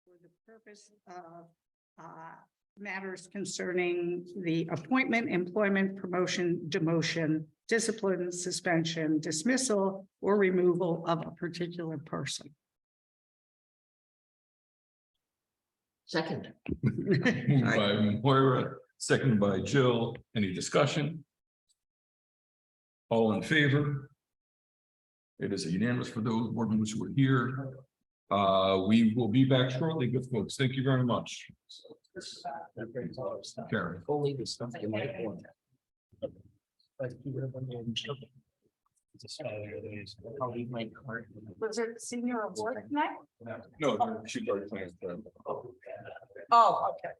for the purpose of matters concerning the appointment, employment, promotion, demotion, discipline, suspension, dismissal, or removal of a particular person. Second. Moved by Moira, seconded by Jill. Any discussion? All in favor? It is a unanimous for those board members who are here. We will be back shortly, good folks. Thank you very much. Karen. Only the stuff you might want. I'll leave my card. Was it senior award tonight? No, she already planned. Oh, okay.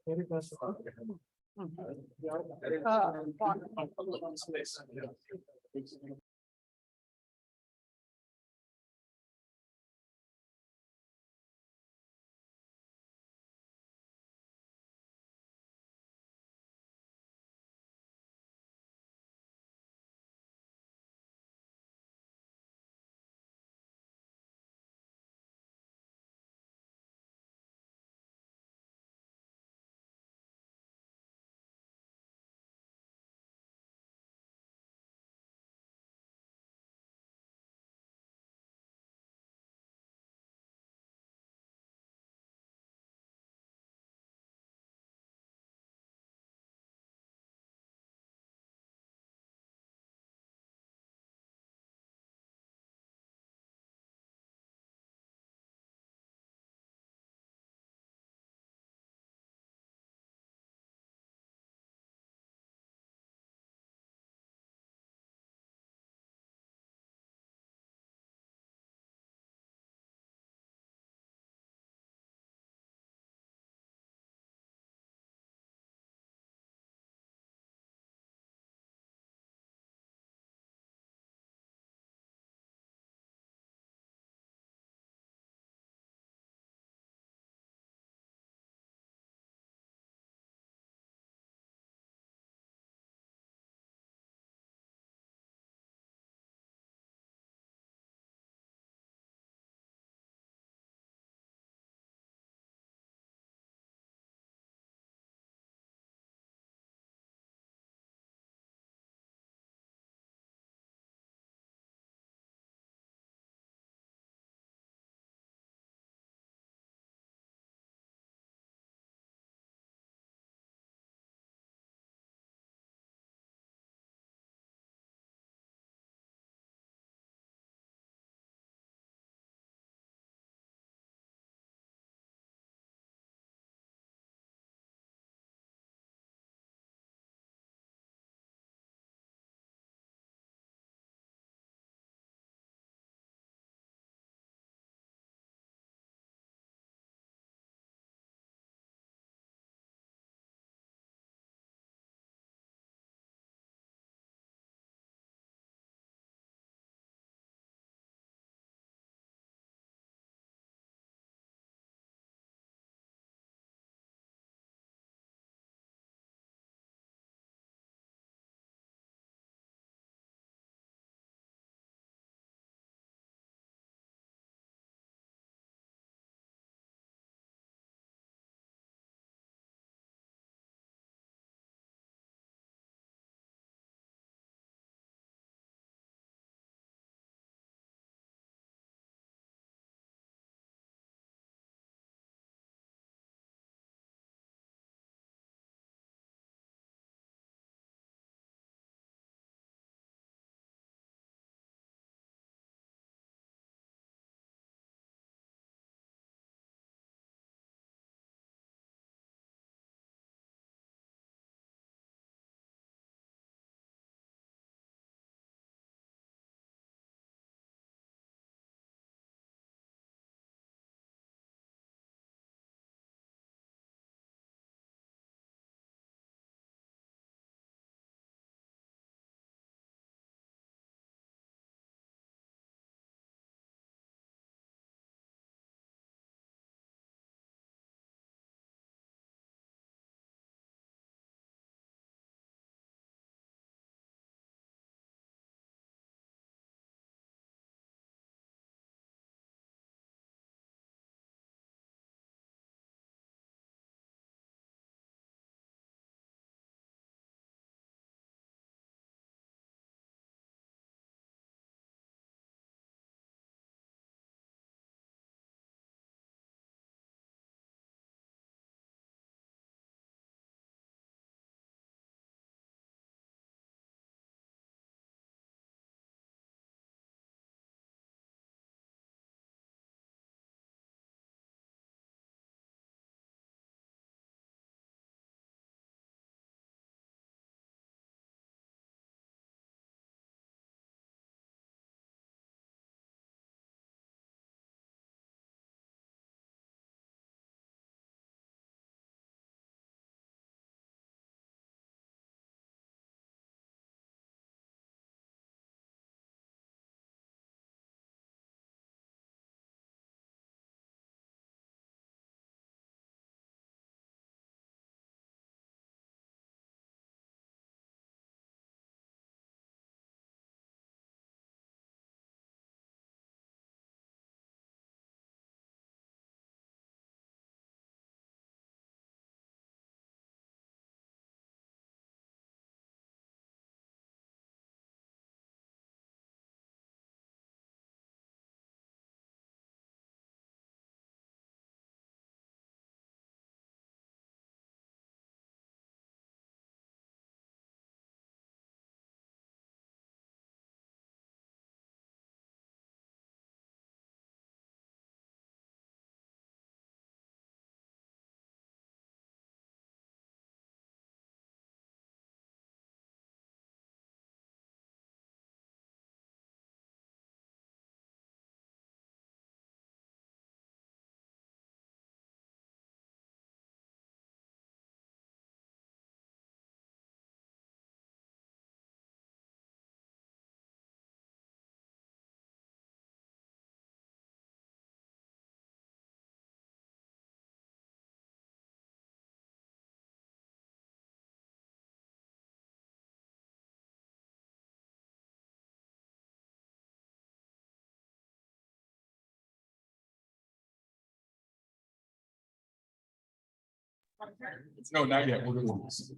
No, not yet. We're doing this.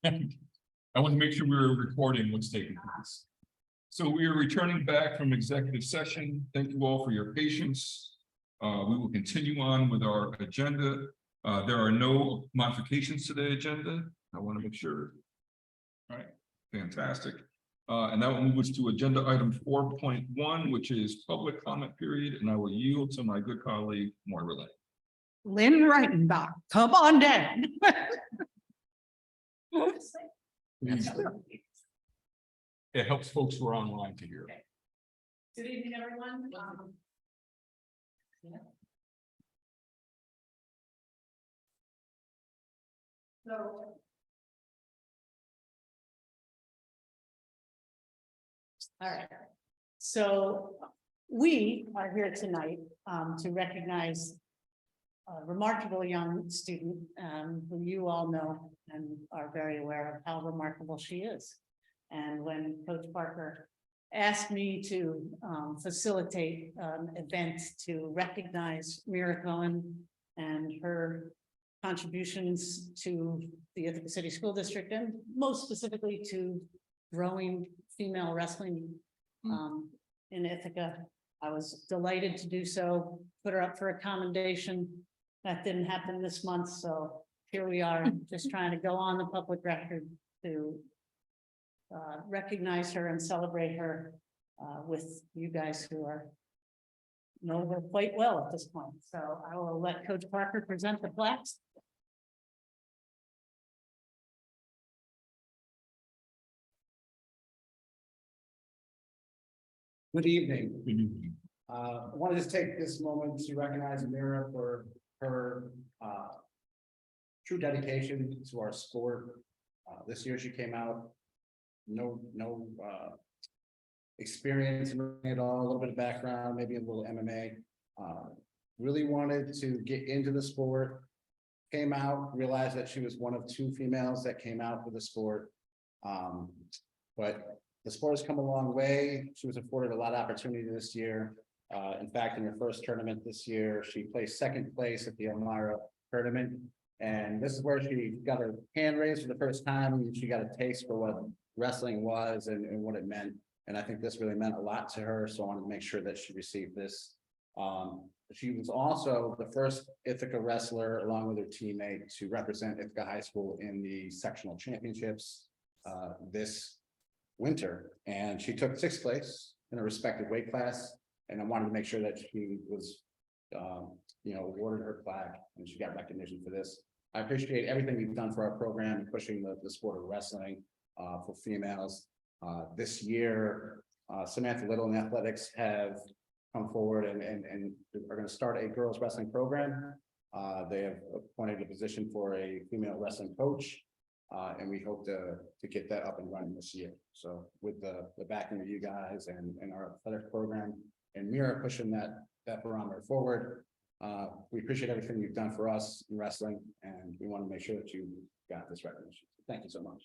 I want to make sure we're recording what's taking place. So we are returning back from executive session. Thank you all for your patience. We will continue on with our agenda. There are no modifications to the agenda. I want to make sure. All right, fantastic. And that will move us to agenda item 4.1, which is public comment period. And I will yield to my good colleague, Moira Lane. Lynn Reitenbach, come on down. Please. It helps folks who are online to hear. Good evening, everyone. All right, so we are here tonight to recognize a remarkable young student who you all know and are very aware of how remarkable she is. And when Coach Parker asked me to facilitate an event to recognize Mira Cohen and her contributions to the Ithaca City School District, and most specifically to growing female wrestling in Ithaca. I was delighted to do so, put her up for a commendation. That didn't happen this month, so here we are, just trying to go on the public record to recognize her and celebrate her with you guys who know her quite well at this point. So I will let Coach Parker present the plaques. Good evening. Good evening. I want to just take this moment to recognize Mira for her true dedication to our sport. This year she came out, no experience in it at all, a little bit of background, maybe a little MMA. Really wanted to get into the sport, came out, realized that she was one of 2 females that came out for the sport. But the sport has come a long way. She was afforded a lot of opportunity this year. In fact, in her first tournament this year, she placed 2nd place at the Elmira tournament. And this is where she got her hand raised for the first time. And she got a taste for what wrestling was and what it meant. And I think this really meant a lot to her. So I wanted to make sure that she received this. She was also the first Ithaca wrestler, along with her teammate, to represent Ithaca High School in the sectional championships this winter. And she took 6th place in her respective weight class. And I wanted to make sure that she was, awarded her plaque and she got recognition for this. I appreciate everything you've done for our program and pushing the sport of wrestling for females. This year, Samantha Little and Athletics have come forward and are going to start a girls wrestling program. They have appointed a position for a female wrestling coach. And we hope to get that up and running this year. So with the backing of you guys and our athletic program and Mira pushing that barometer forward, we appreciate everything you've done for us in wrestling, and we want to make sure that you got this recognition. Thank you so much.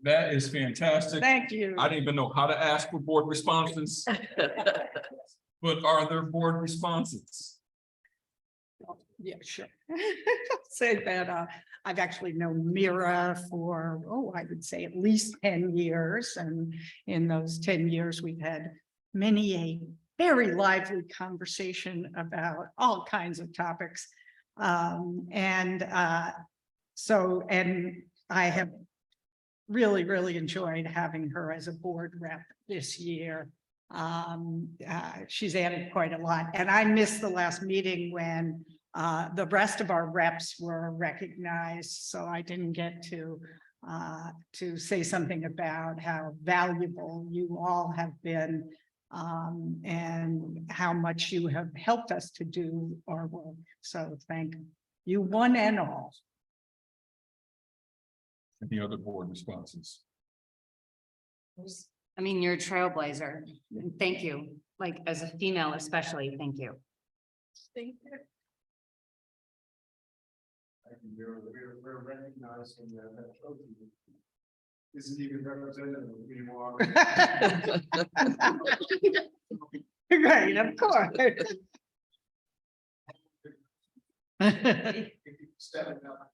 That is fantastic. Thank you. I didn't even know how to ask for board responses. But are there board responses? Yeah, sure. Say that I've actually known Mira for, I would say at least 10 years. And in those 10 years, we've had many a very lively conversation about all kinds of topics. And I have really enjoyed having her as a board rep this year. She's added quite a lot, and I missed the last meeting when the rest of our reps were recognized, so I didn't get to say something about how valuable you all have been and how much you have helped us to do our work. So thank you one and all. Any other board responses? I mean, you're a trailblazer. Thank you. Like, as a female especially, thank you. Thank you. We're recognizing that trophy isn't even representative anymore. Right, of course. Stepping up.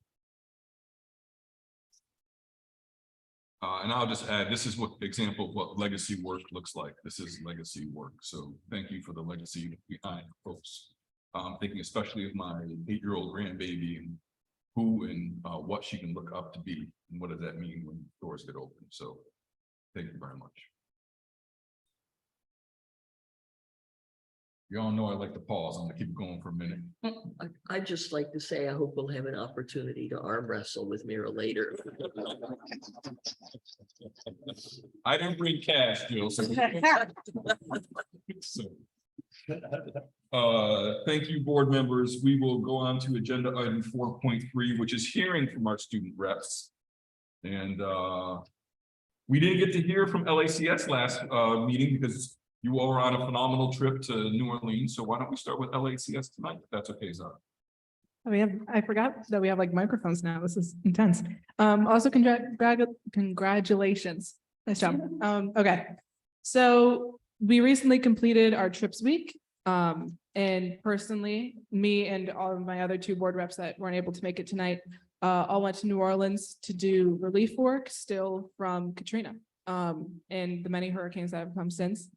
And I'll just add, this is what example of what legacy work looks like. This is legacy work. So thank you for the legacy behind folks. Thinking especially of my 8-year-old grandbaby and who and what she can look up to be, and what does that mean when doors get open. So thank you very much. You all know I like to pause. I'm gonna keep going for a minute. I'd just like to say, I hope we'll have an opportunity to arm wrestle with Mira later. I didn't bring cash, Jill, so. So, thank you, board members. We will go on to agenda item 4.3, which is hearing from our student reps. And we didn't get to hear from LACS last meeting because you all were on a phenomenal trip to New Orleans. So why don't we start with LACS tonight? If that's okay, Zara. I forgot that we have like microphones now. This is intense. Also congratulations. Nice job. Okay. So we recently completed our trips week. And personally, me and all of my other 2 board reps that weren't able to make it tonight, all went to New Orleans to do relief work still from Katrina, and the many hurricanes that have come since.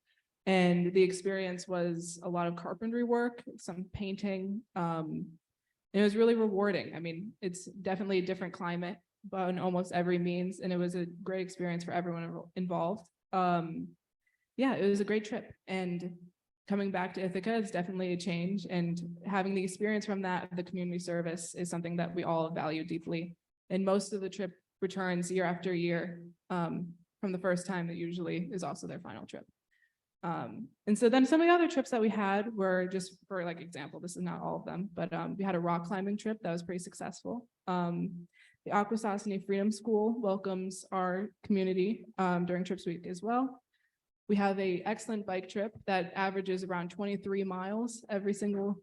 And the experience was a lot of carpentry work, some painting. It was really rewarding. I mean, it's definitely a different climate, but in almost every means, and it was a great experience for everyone involved. Yeah, it was a great trip, and coming back to Ithaca is definitely a change, and having the experience from that, the community service, is something that we all value deeply. And most of the trip returns year after year, from the first time that usually is also their final trip. And so then some of the other trips that we had were, just for like example, this is not all of them, but we had a rock climbing trip that was pretty successful. The Akwesasne Freedom School welcomes our community during Trips Week as well. We have an excellent bike trip that averages around 23 miles every single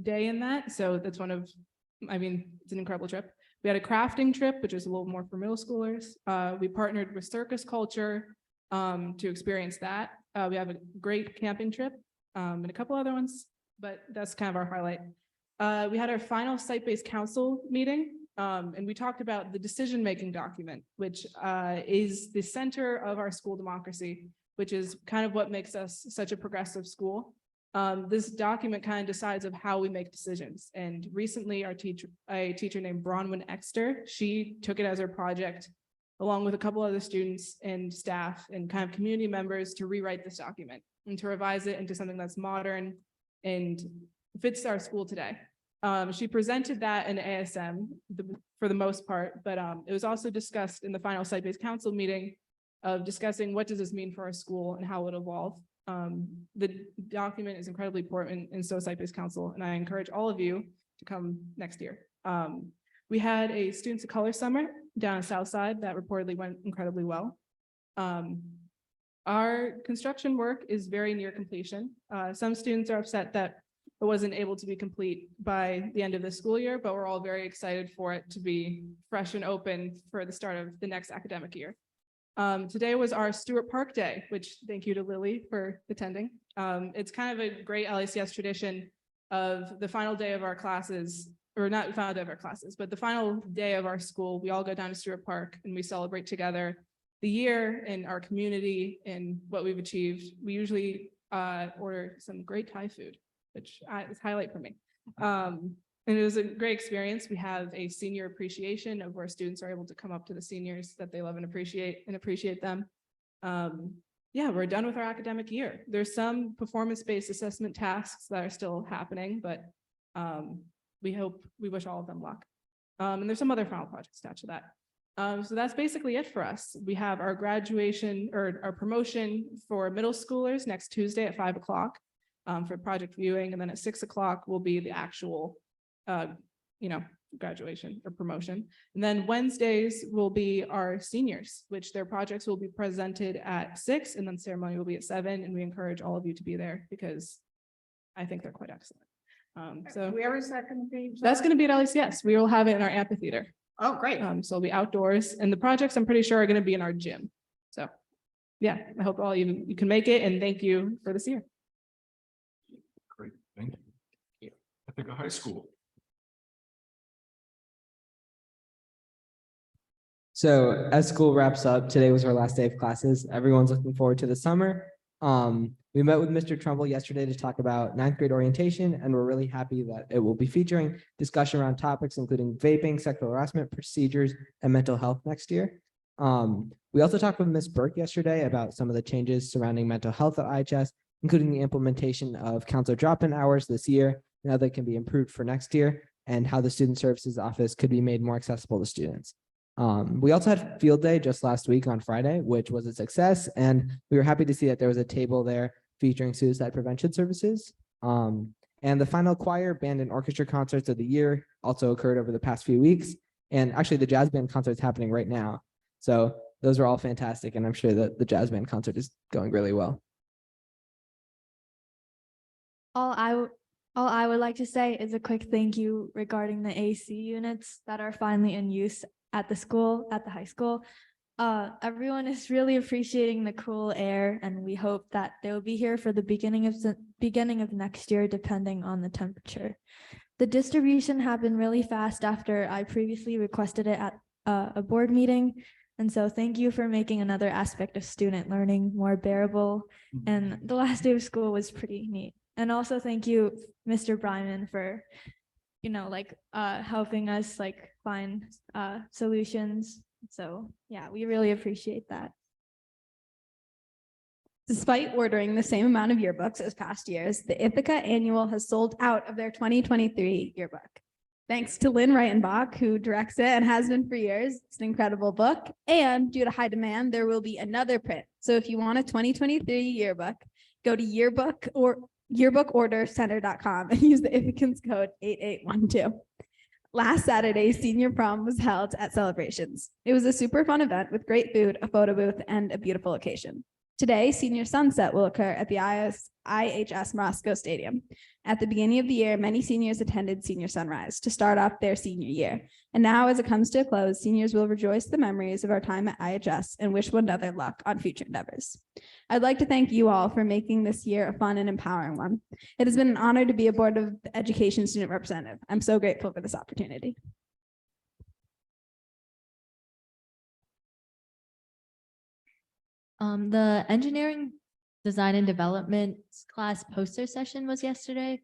day in that. So that's it's an incredible trip. We had a crafting trip, which is a little more for middle schoolers. We partnered with Circus Culture to experience that. We have a great camping trip and a couple other ones, but that's kind of our highlight. We had our final site-based council meeting, and we talked about the decision-making document, which is the center of our school democracy, which is kind of what makes us such a progressive school. This document kind of decides of how we make decisions. And recently a teacher named Bronwyn Exter, she took it as her project along with a couple other students and staff and kind of community members to rewrite this document and to revise it into something that's modern and fits our school today. She presented that in ASM for the most part, but it was also discussed in the final site-based council meeting of discussing what does this mean for our school and how it will evolve. The document is incredibly important, and so site-based council, and I encourage all of you to come next year. We had a Students of Color Summer down in Southside that reportedly went incredibly well. Our construction work is very near completion. Some students are upset that it wasn't able to be complete by the end of the school year, but we're all very excited for it to be fresh and open for the start of the next academic year. Today was our Stewart Park Day, which thank you to Lily for attending. It's kind of a great LACS tradition of the final day of our classes, or not the final day of our classes, but the final day of our school. We all go down to Stewart Park and we celebrate together the year and our community and what we've achieved. We usually order some great Thai food, which is a highlight for me. And it was a great experience. We have a senior appreciation of where students are able to come up to the seniors that they love and appreciate them. Yeah, we're done with our academic year. There's some performance-based assessment tasks that are still happening, but we wish all of them luck. And there's some other final projects attached to that. So that's basically it for us. We have our graduation or our promotion for middle schoolers next Tuesday at 5 o'clock for project viewing. And then at 6 o'clock will be the actual graduation or promotion. And then Wednesdays will be our seniors, which their projects will be presented at 6 and then ceremony will be at 7. And we encourage all of you to be there because I think they're quite excellent. So Where is that going to be? that's going to be at LCS. We will have it in our amphitheater. Oh, great. So it'll be outdoors and the projects I'm pretty sure are going to be in our gym. So yeah, I hope all you can make it and thank you for this year. Great, thank you. I think a high school. So as school wraps up, today was our last day of classes. Everyone's looking forward to the summer. We met with Mr. Trumbull yesterday to talk about 9th grade orientation, and we're really happy that it will be featuring discussion around topics including vaping, sexual harassment procedures, and mental health next year. We also talked with Ms. Burke yesterday about some of the changes surrounding mental health at IHS, including the implementation of counselor drop-in hours this year, and how they can be improved for next year, and how the Student Services Office could be made more accessible to students. We also had field day just last week on Friday, which was a success, and we were happy to see that there was a table there featuring suicide prevention services. And the final choir, band, and orchestra concerts of the year also occurred over the past few weeks. And actually the jazz band concert is happening right now. So those are all fantastic, and I'm sure that the jazz band concert is going really well. All I would like to say is a quick thank you regarding the AC units that are finally in use at the school, at the high school. Everyone is really appreciating the cool air, and we hope that they will be here for the beginning of next year, depending on the temperature. The distribution happened really fast after I previously requested it at a board meeting. And so thank you for making another aspect of student learning more bearable. And the last day of school was pretty neat. And also thank you, Mr. Bryman, for, helping us find solutions. So yeah, we really appreciate that. Despite ordering the same amount of yearbooks as past years, the Ithaca Annual has sold out of their 2023 yearbook. Thanks to Lynn Reitenbach, who directs it and has been for years. It's an incredible book. And due to high demand, there will be another print. So if you want a 2023 yearbook, go to yearbookordercenter.com and use the Ithacans code 8812. Last Saturday, senior prom was held at Celebrations. It was a super fun event with great food, a photo booth, and a beautiful location. Today, Senior Sunset will occur at the IHS Morosco Stadium. At the beginning of the year, many seniors attended Senior Sunrise to start off their senior year. And now, as it comes to a close, seniors will rejoice the memories of our time at IHS and wish one another luck on future endeavors. I'd like to thank you all for making this year a fun and empowering one. It has been an honor to be a Board of Education student representative. I'm so grateful for this opportunity. The engineering design and development class poster session was yesterday.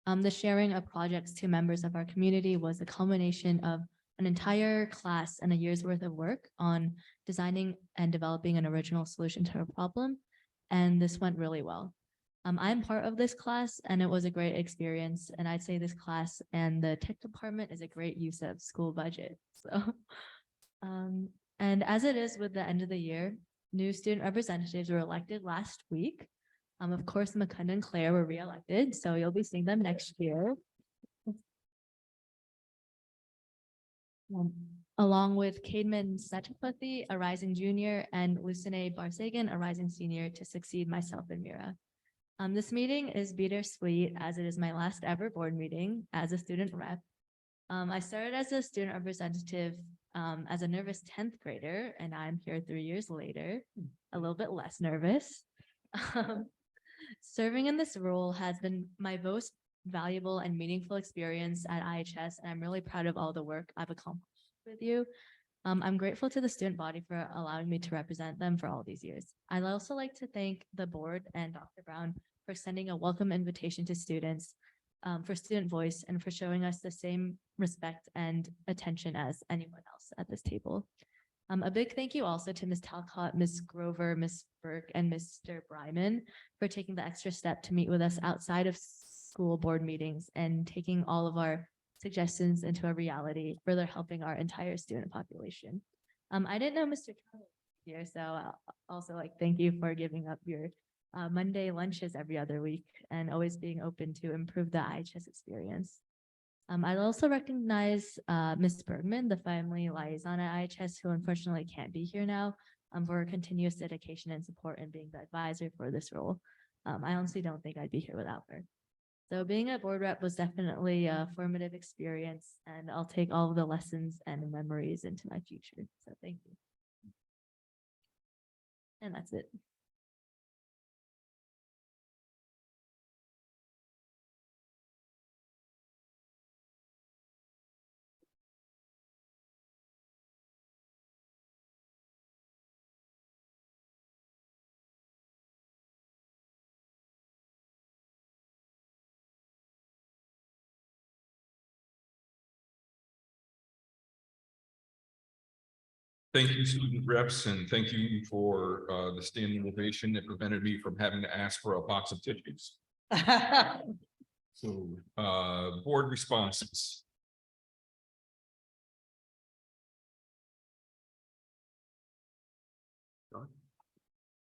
The sharing of projects to members of our community was a culmination of an entire class and a year's worth of work on designing and developing an original solution to a problem. And this went really well. I'm part of this class and it was a great experience. And I'd say this class and the tech department is a great use of school budget. So, and as it is with the end of the year, new student representatives were elected last week. Of course, McCunn and Claire were re-elected, so you'll be seeing them next year. Along with Cademan Setchapathy, a rising junior, and Lucine Barsagan, a rising senior, to succeed myself and Mira. This meeting is bittersweet as it is my last ever board meeting as a student rep. I started as a student representative as a nervous 10th grader, and I'm here 3 years later, a little bit less nervous. Serving in this role has been my most valuable and meaningful experience at IHS, and I'm really proud of all the work I've accomplished with you. I'm grateful to the student body for allowing me to represent them for all these years. I'd also like to thank the board and Dr. Brown for sending a welcome invitation to students for student voice and for showing us the same respect and attention as anyone else at this table. A big thank you also to Ms. Talcott, Ms. Grover, Ms. Burke, and Mr. Bryman for taking the extra step to meet with us outside of school board meetings and taking all of our suggestions into a reality, further helping our entire student population. I didn't know Mr. Trumbull was here, so I'll also thank you for giving up your Monday lunches every other week and always being open to improve the IHS experience. I'd also recognize Ms. Bergman, the family liaison at IHS, who unfortunately can't be here now, for her continuous dedication and support and being the advisor for this role. I honestly don't think I'd be here without her. So being a board rep was definitely a formative experience, and I'll take all of the lessons and memories into my future. So thank you. And that's it. Thank you, student reps, and thank you for the standing ovation that prevented me from having to ask for a box of tissues. So, board responses. Oh,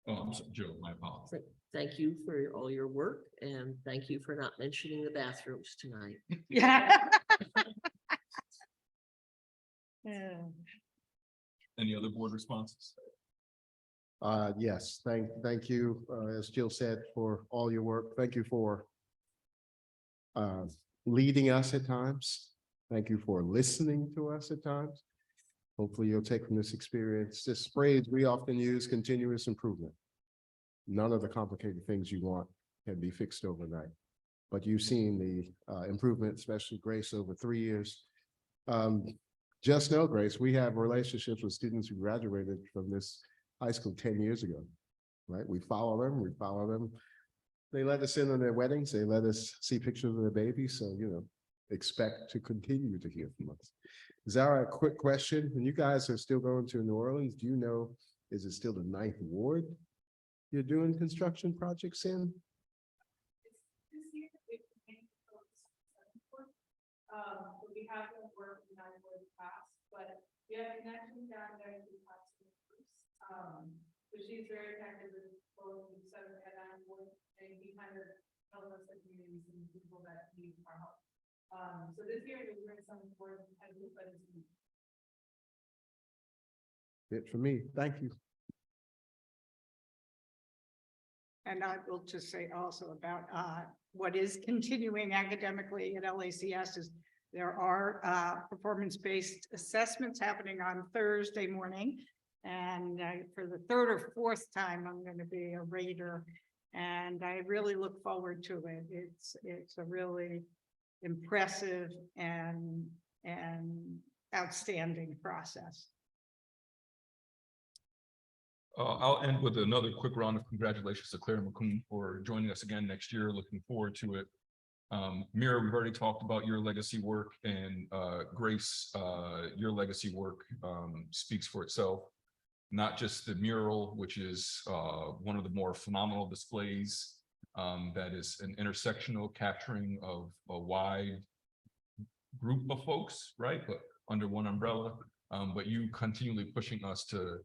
I'm sorry, Joe, my apologies. Thank you for all your work, and thank you for not mentioning the bathrooms tonight. Yeah. Yeah. Any other board responses? Yes, thank you, as Jill said, for all your work. Thank you for leading us at times. Thank you for listening to us at times. Hopefully you'll take from this experience, this phrase we often use, continuous improvement. None of the complicated things you want can be fixed overnight, but you've seen the improvement, especially Grace, over 3 years. Just know, Grace, we have relationships with students who graduated from this high school 10 years ago, right? We follow them. They let us in on their weddings. They let us see pictures of their babies. So, expect to continue to hear from us. Zara, a quick question. When you guys are still going to New Orleans, do you know, is it still the 9th Ward you're doing construction projects in? We have been working on it in the past, but we have connections down there to so she's very connected with both the 7th and 9th Ward, and he kind of tells us the communities and people that need our help. So this year we're doing some work as we put it. It for me. Thank you. And I will just say also about what is continuing academically at LACS is there are performance-based assessments happening on Thursday morning. And for the 3rd or 4th time, I'm going to be a rater, and I really look forward to it. It's a really impressive and outstanding process. I'll end with another quick round of congratulations to Claire McCoon for joining us again next year. Looking forward to it. Mira, we've already talked about your legacy work, and Grace, your legacy work speaks for itself. Not just the mural, which is one of the more phenomenal displays that is an intersectional capturing of a wide group of folks, right? But under one umbrella, but you continually pushing us to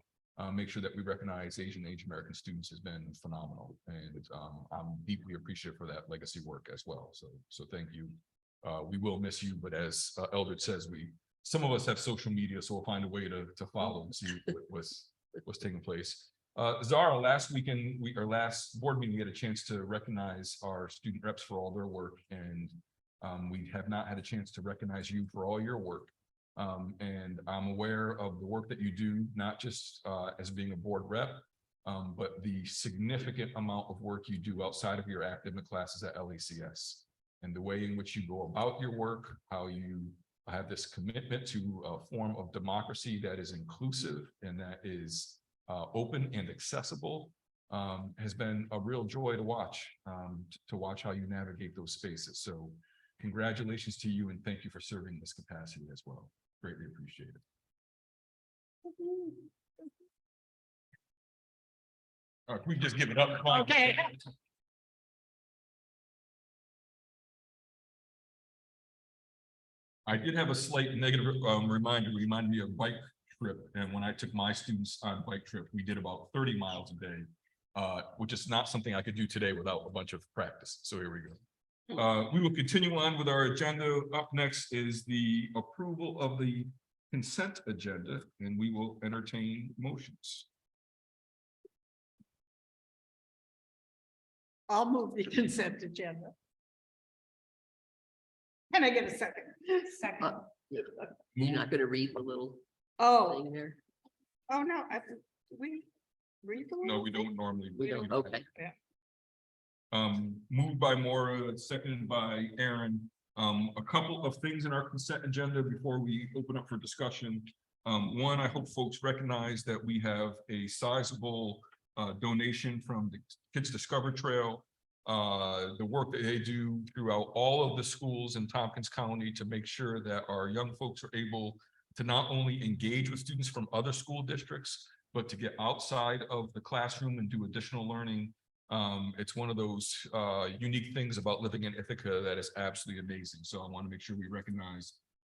make sure that we recognize Asian American students has been phenomenal. And I'm deeply appreciative for that legacy work as well. So thank you. We will miss you, but as Eldred says, some of us have social media, so we'll find a way to follow and see what's taking place. Zara, last board meeting, we had a chance to recognize our student reps for all their work, and we have not had a chance to recognize you for all your work. And I'm aware of the work that you do, not just as being a board rep, but the significant amount of work you do outside of your academic classes at LACS, and the way in which you go about your work, how you have this commitment to a form of democracy that is inclusive and that is open and accessible, has been a real joy to watch how you navigate those spaces. So congratulations to you, and thank you for serving this capacity as well. Greatly appreciate it. All right, we just give it up. Okay. I did have a slight negative reminded me of bike trip. And when I took my students on bike trip, we did about 30 miles a day, which is not something I could do today without a bunch of practice. So here we go. We will continue on with our agenda. Up next is the approval of the consent agenda, and we will entertain motions. I'll move the consent agenda. Can I get a second? Second. You're not gonna read the little Oh, thing there? oh, no, we read the. No, we don't normally. We don't, okay. Moved by Maura, seconded by Aaron. A couple of things in our consent agenda before we open up for discussion. One, I hope folks recognize that we have a sizable donation from the Kids Discover Trail. The work that they do throughout all of the schools in Tompkins County to make sure that our young folks are able to not only engage with students from other school districts, but to get outside of the classroom and do additional learning. It's one of those unique things about living in Ithaca that is absolutely amazing. So I want to make sure we recognize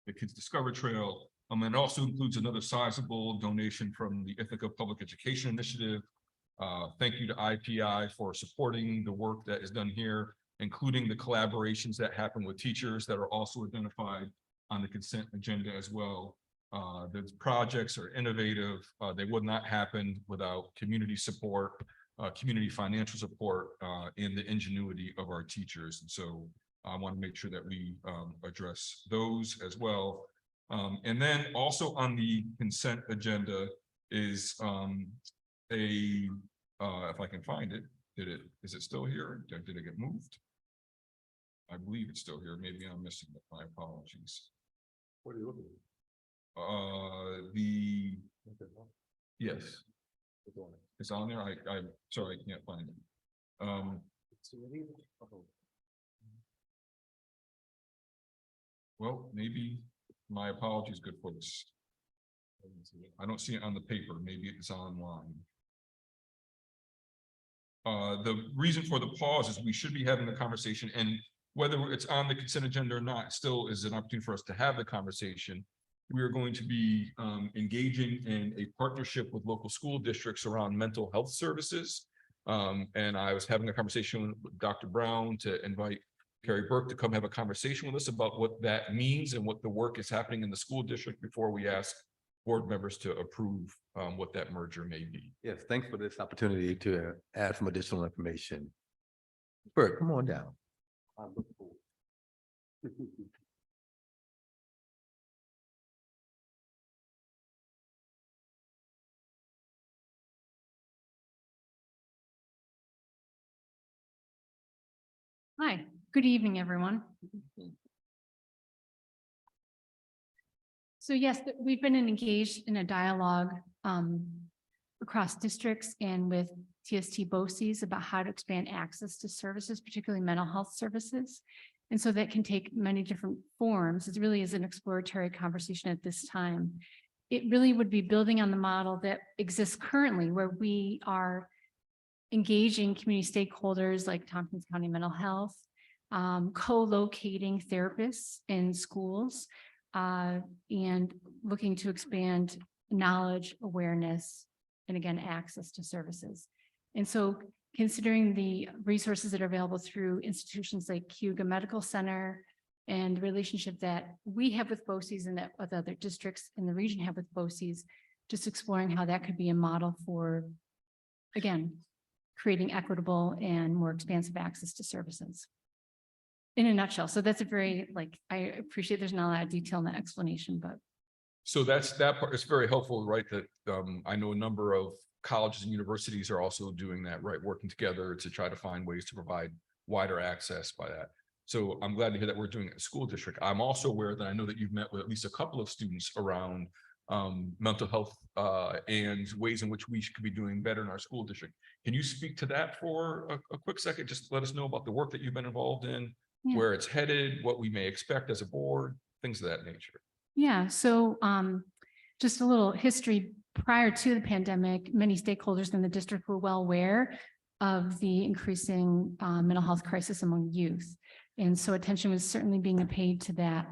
the Kids Discover Trail. And it also includes another sizable donation from the Ithaca Public Education Initiative. Thank you to IPI for supporting the work that is done here, including the collaborations that happen with teachers that are also identified on the consent agenda as well. The projects are innovative. They would not happen without community support, community financial support, and the ingenuity of our teachers. And so I want to make sure that we address those as well. And then also on the consent agenda is if I can find it, is it still here? Did it get moved? I believe it's still here. Maybe I'm missing it. My apologies. What are you looking Yes, it's on there. I'm sorry, I can't find it. Well, maybe my apologies, good folks. I don't see it on the paper. Maybe it's online. The reason for the pause is we should be having the conversation, and whether it's on the consent agenda or not, it still is an opportunity for us to have the conversation. We are going to be engaging in a partnership with local school districts around mental health services. And I was having a conversation with Dr. Brown to invite Carrie Burke to come have a conversation with us about what that means and what the work is happening in the school district before we ask board members to approve what that merger may be. Yes, thanks for this opportunity to add some additional information. Bert, come on down. Hi, good evening, everyone. So yes, we've been engaged in a dialogue across districts and with TST BOCES about how to expand access to services, particularly mental health services. And so that can take many different forms. It really is an exploratory conversation at this time. It really would be building on the model that exists currently, where we are engaging community stakeholders like Tompkins County Mental Health, co-locating therapists in schools, and looking to expand knowledge, awareness, and again, access to services. And so considering the resources that are available through institutions like Hugo Medical Center and the relationship that we have with BOCES and that other districts in the region have with BOCES, just exploring how that could be a model for, again, creating equitable and more expansive access to services. In a nutshell. So that's a very, I appreciate there's not a lot of detail in the explanation, but. So that's that part. It's very helpful, right? That I know a number of colleges and universities are also doing that, right? Working together to try to find ways to provide wider access by that. So I'm glad to hear that we're doing it at school district. I'm also aware that I know that you've met with at least a couple of students around mental health and ways in which we could be doing better in our school district. Can you speak to that for a quick second? Just let us know about the work that you've been involved in, where it's headed, what we may expect as a board, things of that nature. Yeah, so just a little history. Prior to the pandemic, many stakeholders in the district were well aware of the increasing mental health crisis among youth. And so attention was certainly being paid to that.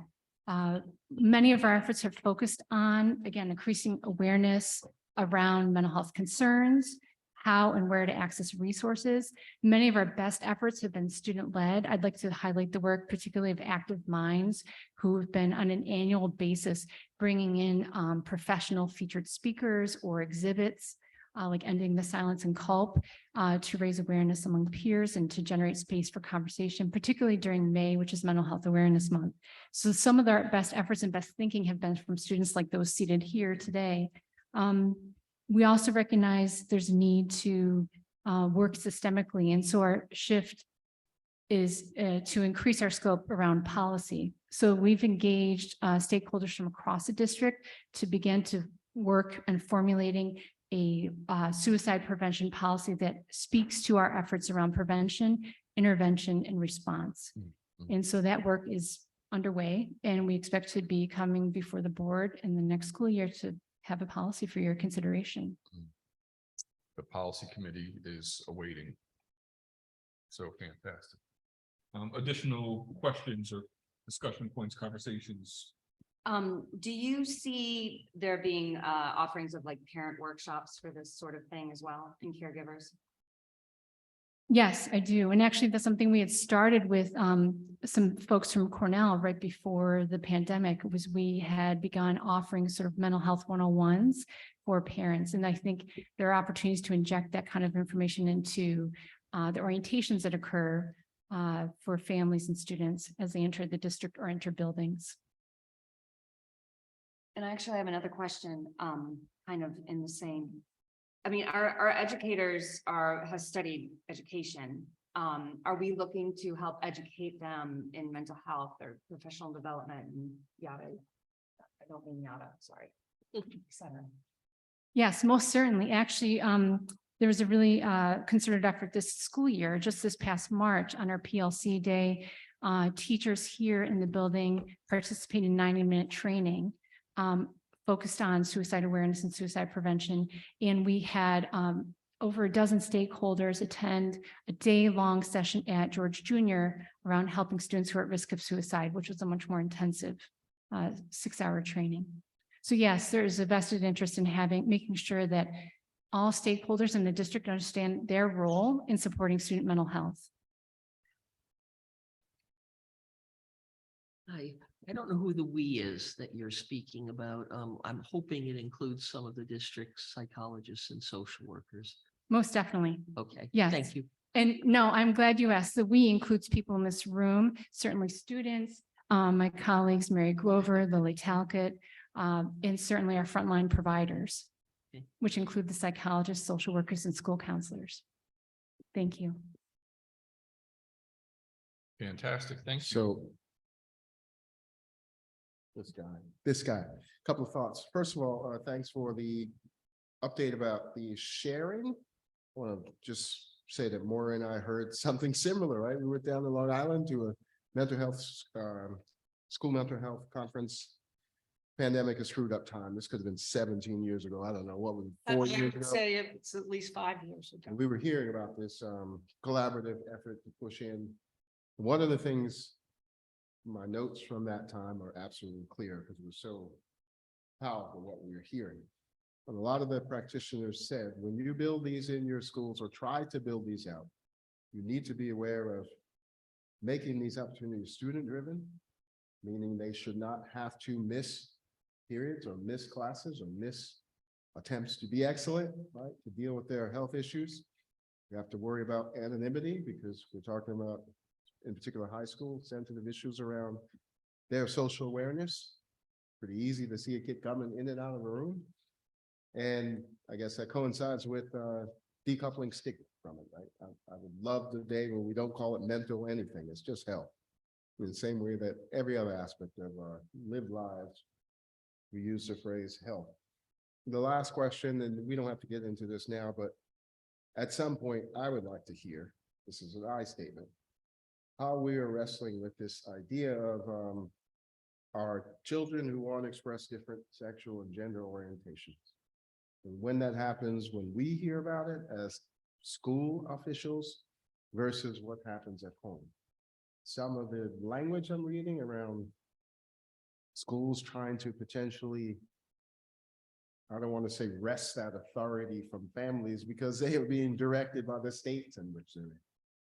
Many of our efforts have focused on, again, increasing awareness around mental health concerns, how and where to access resources. Many of our best efforts have been student-led. I'd like to highlight the work particularly of Active Minds, who have been on an annual basis bringing in professional featured speakers or exhibits like Ending the Silence and Culp to raise awareness among peers and to generate space for conversation, particularly during May, which is Mental Health Awareness Month. So some of our best efforts and best thinking have been from students like those seated here today. We also recognize there's a need to work systemically. And so our shift is to increase our scope around policy. So we've engaged stakeholders from across the district to begin to work on formulating a suicide prevention policy that speaks to our efforts around prevention, intervention, and response. And so that work is underway, and we expect to be coming before the board in the next school year to have a policy for your consideration. The policy committee is awaiting. So fantastic. Additional questions or discussion points, conversations? Do you see there being offerings of like parent workshops for this sort of thing as well in caregivers? Yes, I do. And actually, that's something we had started with some folks from Cornell right before the pandemic. Was we had begun offering sort of mental health 101s for parents. And I think there are opportunities to inject that kind of information into the orientations that occur for families and students as they enter the district or enter buildings. And I actually have another question, kind of in the same. I mean, our educators has studied education. Are we looking to help educate them in mental health or professional development and yada? I don't mean yada, sorry. Center. Yes, most certainly. Actually, there was a really concerted effort this school year, just this past March on our PLC day. Teachers here in the building participated in 90-minute training focused on suicide awareness and suicide prevention. And we had over a dozen stakeholders attend a day-long session at George Junior around helping students who are at risk of suicide, which was a much more intensive 6-hour training. So yes, there is a vested interest in making sure that all stakeholders in the district understand their role in supporting student mental health. I don't know who the we is that you're speaking about. I'm hoping it includes some of the district's psychologists and social workers. Most definitely. Okay. Yes. Thank you. And no, I'm glad you asked. The we includes people in this room, certainly students, my colleagues, Mary Glover, Lily Talcott, and certainly our frontline providers, Okay. which include the psychologists, social workers, and school counselors. Thank you. Fantastic, thank you. So this guy, couple of thoughts. First of all, thanks for the update about the sharing. I want to just say that Maura and I heard something similar, right? We went down to Long Island to a mental health, school mental health conference. Pandemic has screwed up time. This could have been 17 years ago. I don't know what was it, 4 years ago. Say it's at least 5 years ago. And we were hearing about this collaborative effort to push in. One of the things, my notes from that time are absolutely clear because it was so powerful what we were hearing. And a lot of the practitioners said, when you build these in your schools or try to build these out, you need to be aware of making these opportunities student-driven, meaning they should not have to miss periods or miss classes or miss attempts to be excellent, right? To deal with their health issues. You have to worry about anonymity because we're talking about, in particular, high school, sensitive issues around their social awareness. Pretty easy to see a kid coming in and out of a room. And I guess that coincides with decoupling stigma from it, right? I would love the day when we don't call it mental anything, it's just health. In the same way that every other aspect of our lived lives, we use the phrase health. The last question, and we don't have to get into this now, but at some point I would like to hear, this is an I statement, how we are wrestling with this idea of our children who want to express different sexual and gender orientations. And when that happens, when we hear about it as school officials versus what happens at home. Some of the language I'm reading around schools trying to potentially I don't want to say wrest that authority from families because they are being directed by the states in which they're in.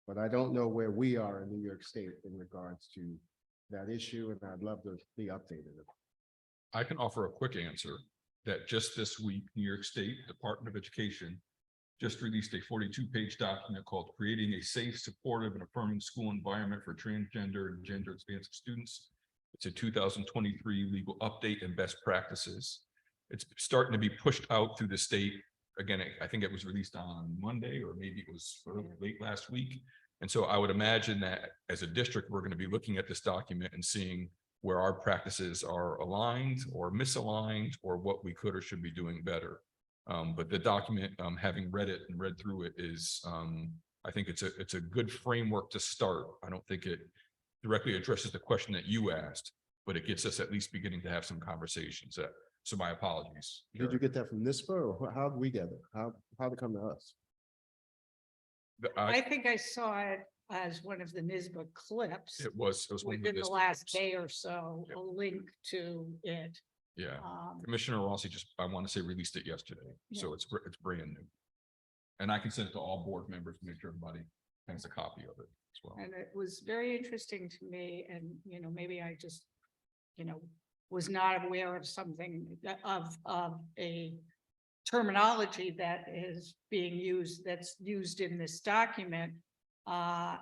But I don't know where we are in New York State in regards to that issue, and I'd love to be updated. I can offer a quick answer that just this week, New York State Department of Education just released a 42-page document called Creating a Safe, Supportive, and Affirming School Environment for Transgender and Gender Expansive Students. It's a 2023 legal update and best practices. It's starting to be pushed out through the state. Again, I think it was released on Monday, or maybe it was late last week. And so I would imagine that as a district, we're going to be looking at this document and seeing where our practices are aligned or misaligned, or what we could or should be doing better. But the document, having read it and read through it, is I think it's a good framework to start. I don't think it directly addresses the question that you asked, but it gets us at least beginning to have some conversations. So my apologies. Did you get that from NISBA, or how did we get it? How'd it come to us? I think I saw it as one of the NISBA clips. It was one of Within the NISBA last clips. day or so, a link to it. Yeah, Um, Commissioner Rossi I want to say, released it yesterday, so it's brand new. And I can send it to all board members to make sure everybody has a copy of it as well. And it was very interesting to me, and, maybe I just, was not aware of something of a terminology that is being used, that's used in this document. That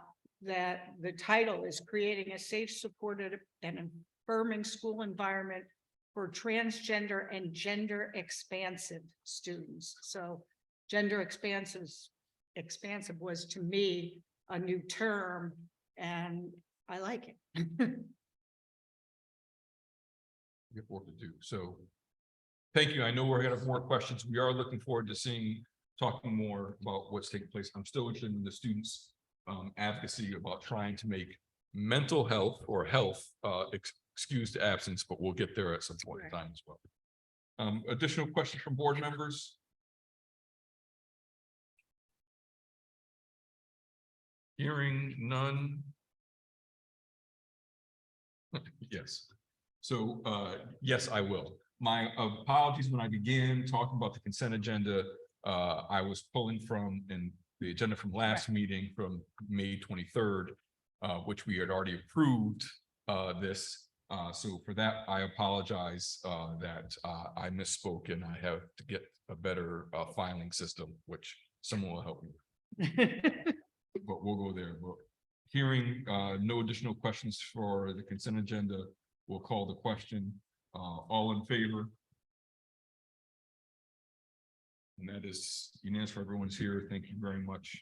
the title is Creating a Safe, Supported, and Affirming School Environment for Transgender and Gender Expansive Students. So gender expansive was, to me, a new term, and I like it. We have work to do. So thank you. I know we're gonna have more questions. We are looking forward to talking more about what's taking place. I'm still interested in the students' advocacy about trying to make mental health or health excused absence, but we'll get there at some point in time as well. Additional questions from board members? Hearing none. Yes. So, yes, I will. My apologies when I began talking about the consent agenda. I was pulling from the agenda from last meeting from May 23rd, which we had already approved this. So for that, I apologize that I misspoke, and I have to get a better filing system, which someone will help me with. But we'll go there. But hearing no additional questions for the consent agenda, we'll call the question. All in favor? And that is unanimous for everyone's here. Thank you very much.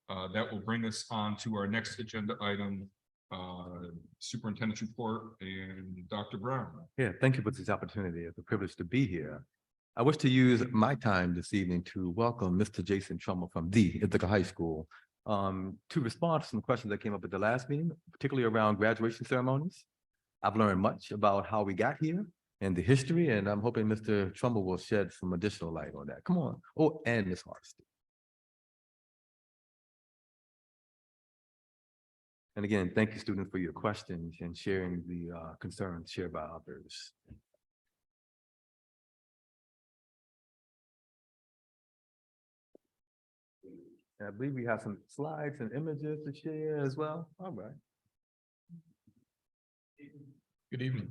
That will bring us on to our next agenda item, Superintendent's report, and Dr. Brown. Yeah, thank you for this opportunity. It's a privilege to be here. I wish to use my time this evening to welcome Mr. Jason Trumbull from the Ithaca High School to respond to some questions that came up at the last meeting, particularly around graduation ceremonies. I've learned much about how we got here and the history, and I'm hoping Mr. Trumbull will shed some additional light on that. Come on. Oh, and Ms. Hardesty. And again, thank you, students, for your questions and sharing the concerns shared by others. And I believe we have some slides and images to share as well. All right. Good evening.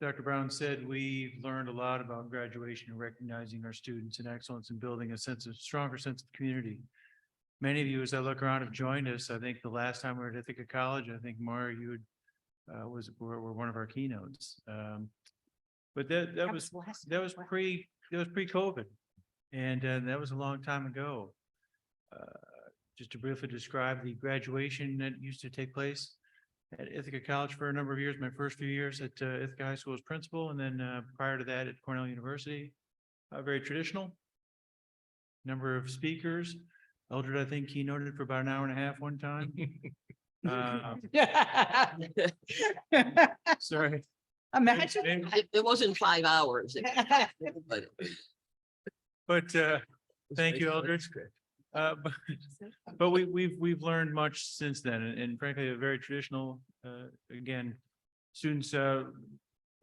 Dr. Brown said, we've learned a lot about graduation and recognizing our students and excellence and building a stronger sense of community. Many of you, as I look around, have joined us. I think the last time we were at Ithaca College, I think Mara, you were one of our keynotes. But that was pre-COVID, and that was a long time ago. Just to briefly describe the graduation that used to take place at Ithaca College for a number of years. My first few years at Ithaca High School as principal, and then prior to that at Cornell University. Very traditional. Number of speakers. Eldred, I think, keynoted for about an hour and a half one time. Sorry. Imagine. It wasn't 5 hours. But thank you, Eldred. But we've learned much since then, and frankly, a very traditional, again, students,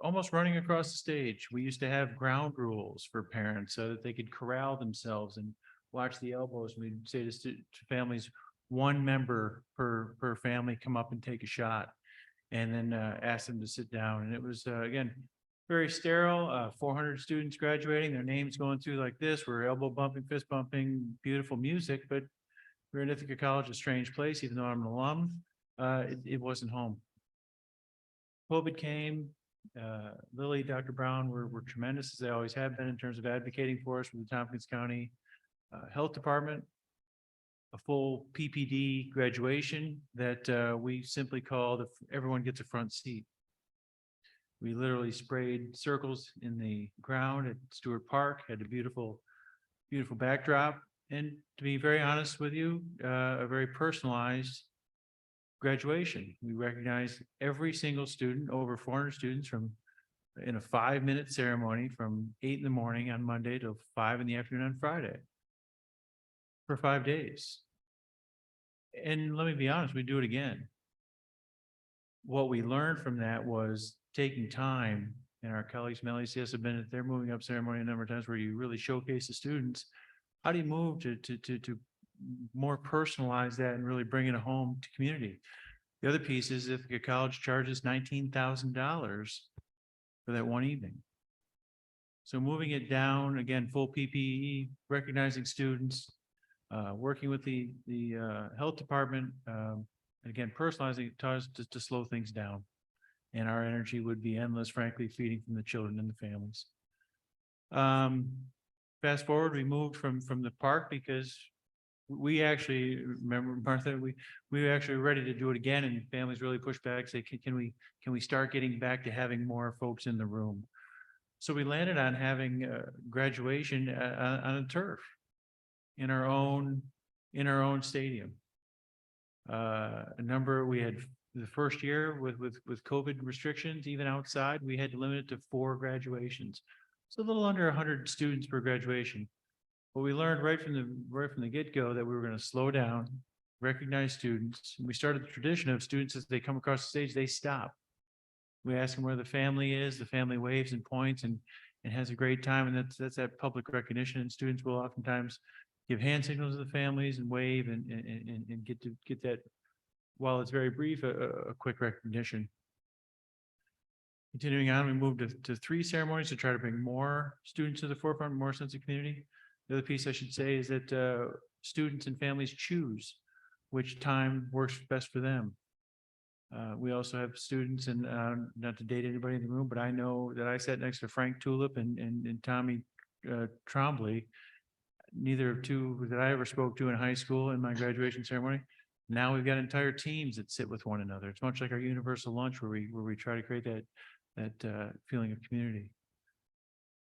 almost running across the stage. We used to have ground rules for parents so that they could corral themselves and watch the elbows. We'd say to families, one member per family come up and take a shot, and then ask them to sit down. And it was, again, very sterile, 400 students graduating, their names going through like this. We're elbow bumping, fist bumping, beautiful music, but we're in Ithaca College, a strange place, even though I'm an alum. It wasn't home. COVID came. Lily, Dr. Brown were tremendous, as they always have been, in terms of advocating for us from the Tompkins County Health Department. A full PPD graduation that we simply called everyone gets a front seat. We literally sprayed circles in the ground at Stewart Park, had a beautiful, beautiful backdrop. And to be very honest with you, a very personalized graduation. We recognized every single student, over 400 students, in a 5-minute ceremony from 8 in the morning on Monday till 5 in the afternoon on Friday for 5 days. And let me be honest, we do it again. What we learned from that was taking time, and our colleagues from LECS have been at their moving up ceremony a number of times, where you really showcase the students. How do you move to more personalize that and really bring it home to community? The other piece is if a college charges $19,000 for that one evening. So moving it down, again, full PPE, recognizing students, working with the health department, again, personalizing it taught us to slow things down. And our energy would be endless, frankly, feeding from the children and the families. Fast forward, we moved from the park because we actually, remember, Martha, we were actually ready to do it again, and families really pushed back, say, can we start getting back to having more folks in the room? So we landed on having graduation on a turf in our own stadium. We had the first year with COVID restrictions, even outside, we had to limit it to 4 graduations. So a little under 100 students per graduation. But we learned right from the get-go that we were going to slow down, recognize students. We started the tradition of students, as they come across the stage, they stop. We ask them where the family is, the family waves and points and has a great time. And that's that public recognition. And students will oftentimes give hand signals to the families and wave and get that, while it's very brief, a quick recognition. Continuing on, we moved to 3 ceremonies to try to bring more students to the forefront, more sense of community. The other piece I should say is that students and families choose which time works best for them. We also have students, and not to date anybody in the room, but I know that I sat next to Frank Tulip and Tommy Trombley, neither of two that I ever spoke to in high school in my graduation ceremony. Now we've got entire teams that sit with one another. It's much like our universal lunch where we try to create that feeling of community.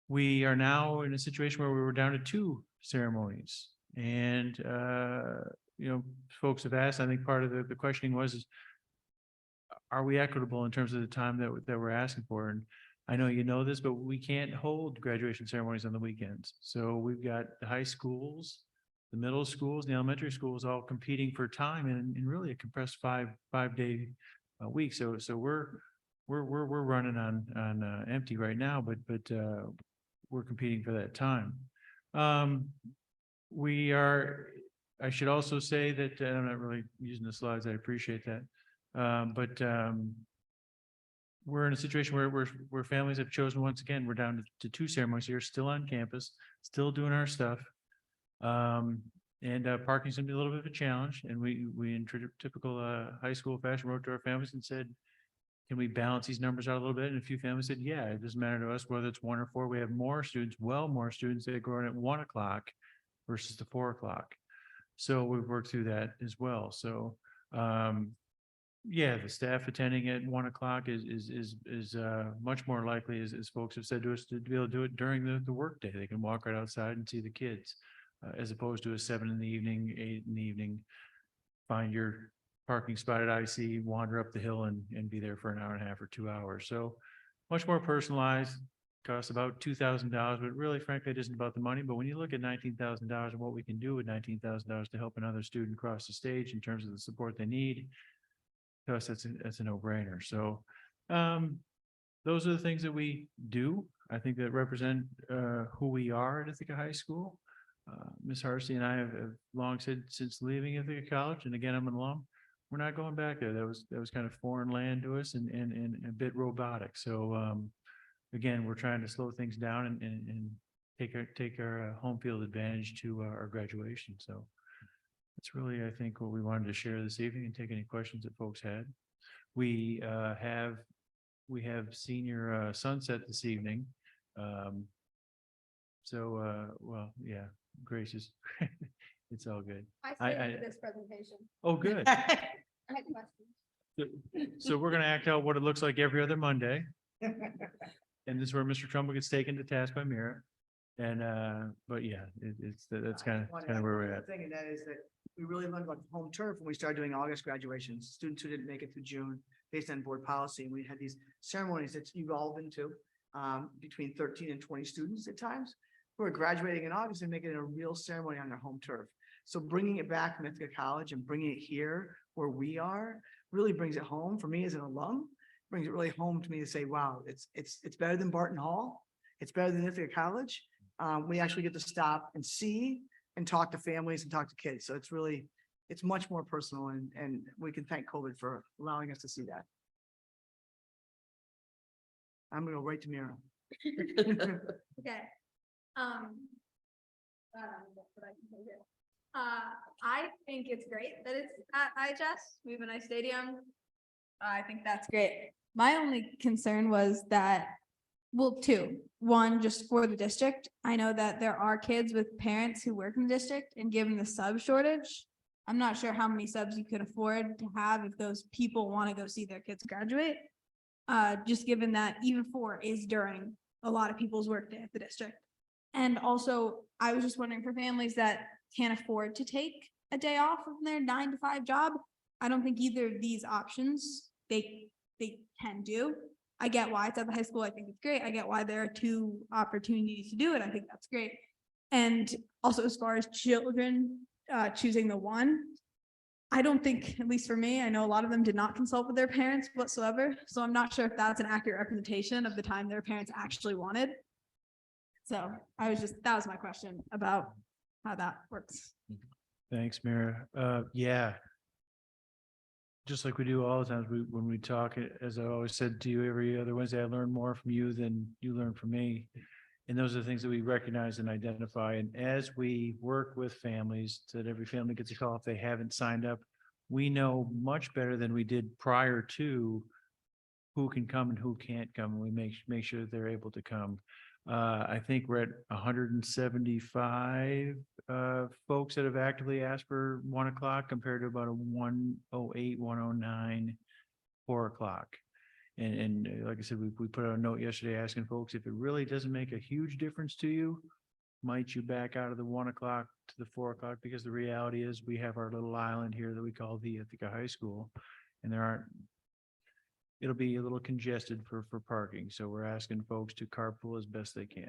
We are now in a situation where we were down to 2 ceremonies, and folks have asked. I think part of the questioning was, are we equitable in terms of the time that we're asking for? And I know you know this, but we can't hold graduation ceremonies on the weekends. So we've got the high schools, the middle schools, the elementary schools, all competing for time in really a compressed five-day week. So we're running on empty right now, but we're competing for that time. I should also say that I'm not really using the slides. I appreciate that. But we're in a situation where families have chosen, once again, we're down to 2 ceremonies here, still on campus, still doing our stuff. And parking's gonna be a little bit of a challenge. And we in typical high school fashion wrote to our families and said, can we balance these numbers out a little bit? And a few families said, yeah, it doesn't matter to us whether it's 1 or 4. We have more students that go in at 1 o'clock versus the 4 o'clock. So we've worked through that as well. So yeah, the staff attending at 1 o'clock is much more likely, as folks have said to us, to be able to do it during the workday. They can walk right outside and see the kids, as opposed to a 7 in the evening, 8 in the evening, find your parking spot at IC, wander up the hill and be there for an hour and a half or 2 hours. So much more personalized. costs about $2,000, but really frankly, it isn't about the money. But when you look at $19,000 and what we can do with $19,000 to help another student cross the stage in terms of the support they need, to us, that's a no-brainer. So those are the things that we do. I think that represent who we are at Ithaca High School. Ms. Harsey and I have long said since leaving Ithaca College, and again, I'm an alum, we're not going back there. That was kind of foreign land to us and a bit robotic. So again, we're trying to slow things down and take our home field advantage to our graduation. So that's really, I think, what we wanted to share this evening and take any questions that folks had. We have senior sunset this evening. Well, yeah, gracious. It's all good. I this presentation. Oh, good. I had questions. So we're gonna act out what it looks like every other Monday. And this is where Mr. Trumbull gets taken to task by Mira. And but yeah, that's kind of where we're at. Thing, and that is that we really learned about home turf when we started doing August graduations. Students who didn't make it through June based on board policy. And we had these ceremonies that evolved into between 13 and 20 students at times who are graduating in August and making it a real ceremony on their home turf. So bringing it back from Ithaca College and bringing it here where we are really brings it home for me as an alum, brings it really home to me to say, wow, it's better than Barton Hall. It's better than Ithaca College. We actually get to stop and see and talk to families and talk to kids. So it's much more personal and we can thank COVID for allowing us to see that. I'm gonna go right to Mira. Okay. I think it's great that it's at IHS. We have a nice stadium. I think that's great. My only concern was that, well, two. One, just for the district. I know that there are kids with parents who work in the district, and given the sub shortage, I'm not sure how many subs you could afford to have if those people want to go see their kids graduate. Just given that even 4 is during a lot of people's work day at the district. And also, I was just wondering for families that can't afford to take a day off from their 9-to-5 job. I don't think either of these options they can do. I get why it's at the high school. I think it's great. I get why there are 2 opportunities to do it. I think that's great. And also, as far as children choosing the one, I don't think, at least for me, I know a lot of them did not consult with their parents whatsoever. So I'm not sure if that's an accurate representation of the time their parents actually wanted. So that was my question about how that works. Thanks, Mira. Yeah. Just like we do all the times when we talk, as I always said to you every other Wednesday, I learn more from you than you learn from me. And those are the things that we recognize and identify. And as we work with families, that every family gets a call if they haven't signed up, we know much better than we did prior to who can come and who can't come. And we make sure that they're able to come. I think we're at 175 folks that have actively asked for 1 o'clock compared to about a 108, 109, 4 o'clock. And like I said, we put out a note yesterday asking folks, if it really doesn't make a huge difference to you, might you back out of the 1 o'clock to the 4 o'clock? Because the reality is we have our little island here that we call the Ithaca High School, and it'll be a little congested for parking. So we're asking folks to carpool as best they can.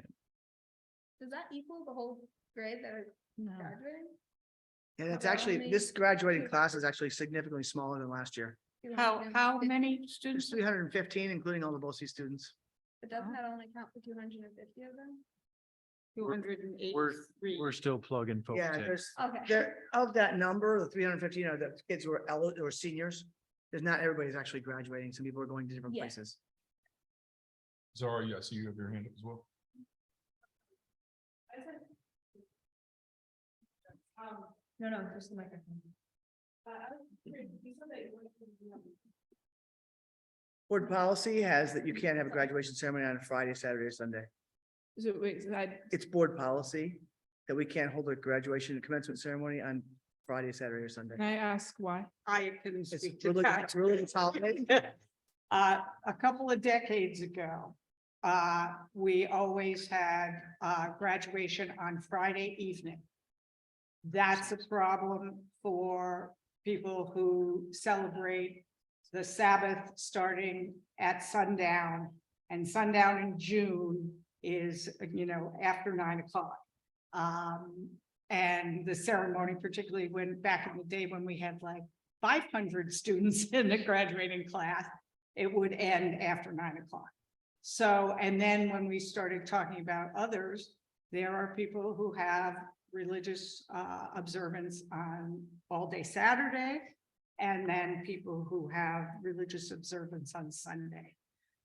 Does that equal the whole grade that are graduating? And it's actually, this graduating class is actually significantly smaller than last year. How many There's students? 315, including all the BOCES students. But doesn't that only count for 250 of them? 283. We're still plugging folks Yeah, in. Okay. of that number, the 315 are the kids who are or seniors. There's not everybody's actually graduating. Some people are going to different Yeah. places. Zara, yes, you have your hand up as well. No, just the microphone. Board policy has that you can't have a graduation ceremony on a Friday, Saturday, or Sunday. It's board policy that we can't hold a graduation and commencement ceremony on Friday, Saturday, or Sunday. Can I ask why? I couldn't It's speak to religious, that. it's religious holiday. A couple of decades ago, we always had graduation on Friday evening. That's a problem for people who celebrate the Sabbath starting at sundown, and sundown in June is, after 9 o'clock. And the ceremony, particularly when back in the day when we had like 500 students in the graduating class, it would end after 9 o'clock. So, and then when we started talking about others, there are people who have religious observance on all day Saturday, and then people who have religious observance on Sunday.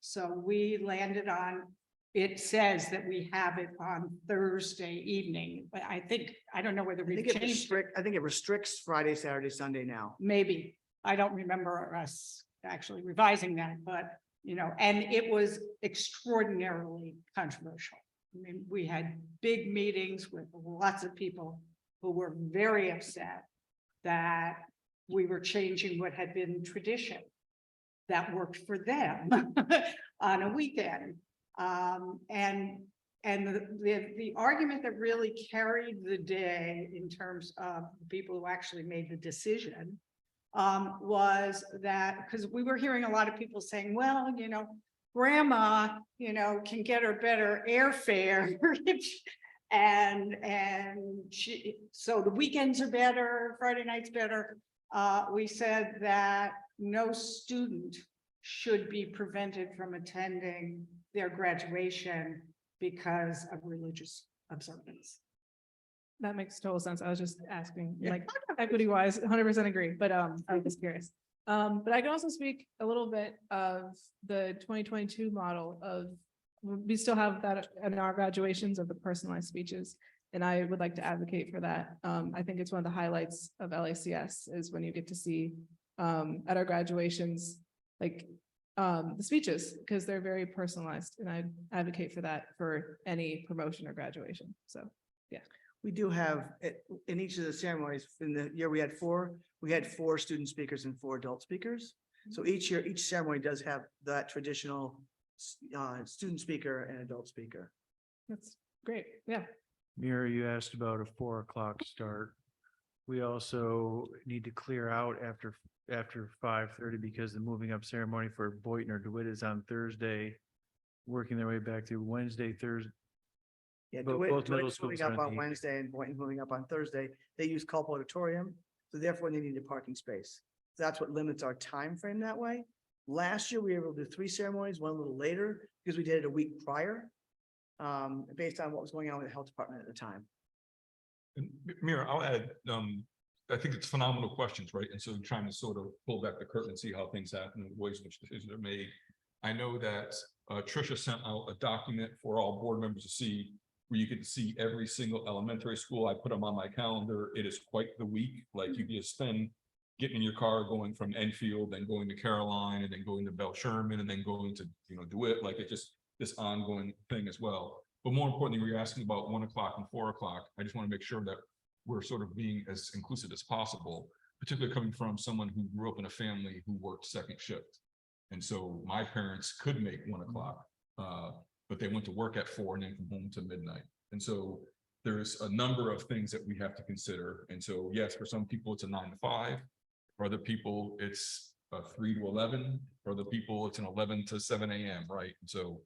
So we landed on, it says that we have it on Thursday evening, but I don't know whether we've changed it. I think it restricts Friday, Saturday, Sunday now. Maybe, I don't remember us actually revising that, but, and it was extraordinarily controversial. I mean, we had big meetings with lots of people who were very upset that we were changing what had been tradition that worked for them on a weekend. And the argument that really carried the day in terms of the people who actually made the decision was that, because we were hearing a lot of people saying, well, grandma, can get her better airfare. and so the weekends are better, Friday night's better. We said that no student should be prevented from attending their graduation because of religious observance. That makes total sense. I was just asking, Yeah. like, equity wise, 100% agree, but I was just curious. But I can also speak a little bit of the 2022 model of, we still have that in our graduations of the personalized speeches. And I would like to advocate for that. I think it's one of the highlights of LACS is when you get to see at our graduations, like the speeches, because they're very personalized, and I advocate for that for any promotion or graduation. So, yeah. We do have, in each of the ceremonies, in the year we had 4 student speakers and 4 adult speakers. So each year, each ceremony does have that traditional student speaker and adult speaker. That's great. Yeah. Mira, you asked about a 4 o'clock start. We also need to clear out after 5:30 because the moving up ceremony for Boynton or DeWitt is on Thursday, working their way back to Wednesday, Thursday. Yeah, Both DeWitt's middle schools moving up are on on the- Wednesday and Boynton's moving up on Thursday. They use Culp Auditorium, so therefore they need a parking space. So that's what limits our time frame that way. Last year, we were able to do 3 ceremonies, one a little later, because we did it a week prior, based on what was going on with the health department at the time. And Mira, I'll add, I think it's phenomenal questions, right? And so trying to sort of pull back the curtain and see how things happen and the ways in which decisions are made. I know that Tricia sent out a document for all board members to see, where you get to see every single elementary school. I put them on my calendar. It is quite the week. Like you just spend getting in your car, going from Enfield, then going to Caroline, and then going to Bell Sherman, and then going to, DeWitt. Like it's just this ongoing thing as well. But more importantly, we're asking about 1 o'clock and 4 o'clock. I just want to make sure that we're sort of being as inclusive as possible, particularly coming from someone who grew up in a family who worked second shift. And so my parents could make 1 o'clock, but they went to work at 4 and then come home to midnight. And so there's a number of things that we have to consider. And so, yes, for some people, it's a 9 to 5. For other people, it's a 3 to 11. For other people, it's an 11 to 7 a.m. Right. And so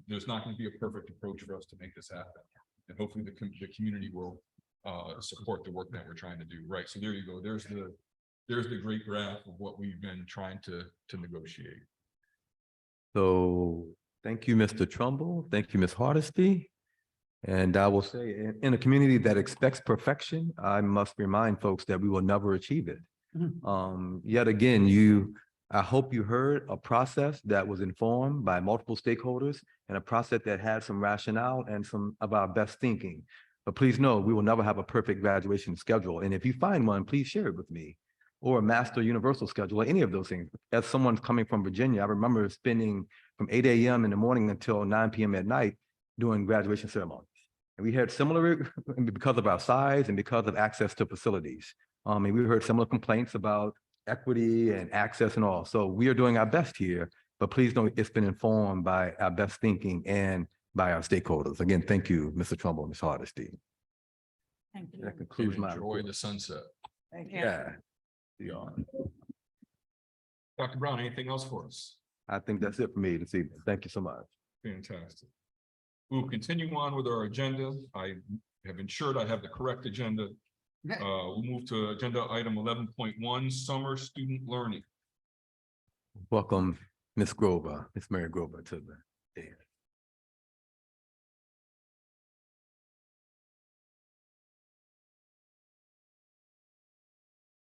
there's not going to be a perfect approach for us to make this happen. And hopefully the community will support the work that we're trying to do. Right. So there you go. There's the great graph of what we've been trying to negotiate. So thank you, Mr. Trumbull. Thank you, Ms. Hardesty. And I will say, in a community that expects perfection, I must remind folks that we will never achieve it. Yet again, I hope you heard a process that was informed by multiple stakeholders and a process that had some rationale and some of our best thinking. But please know, we will never have a perfect graduation schedule. And if you find one, please share it with me, or a master universal schedule, or any of those things. As someone coming from Virginia, I remember spending from 8 a.m. in the morning until 9 p.m. at night doing graduation ceremonies. And we had similar, because of our size and because of access to facilities. And we heard similar complaints about equity and access and all. So we are doing our best here, but please know it's been informed by our best thinking and by our stakeholders. Again, thank you, Mr. Trumbull and Ms. Hardesty. Thank you. That concludes my Enjoy report. the sunset. Thank you. Yeah, Dr. Brown, anything else for us? I think that's it for me this evening. Thank you so much. Fantastic. We'll continue on with our agenda. I have ensured I have the correct agenda. We'll move to agenda item 11.1, summer student learning. Welcome, Ms. Grover, Ms. Mary Grover to the dais.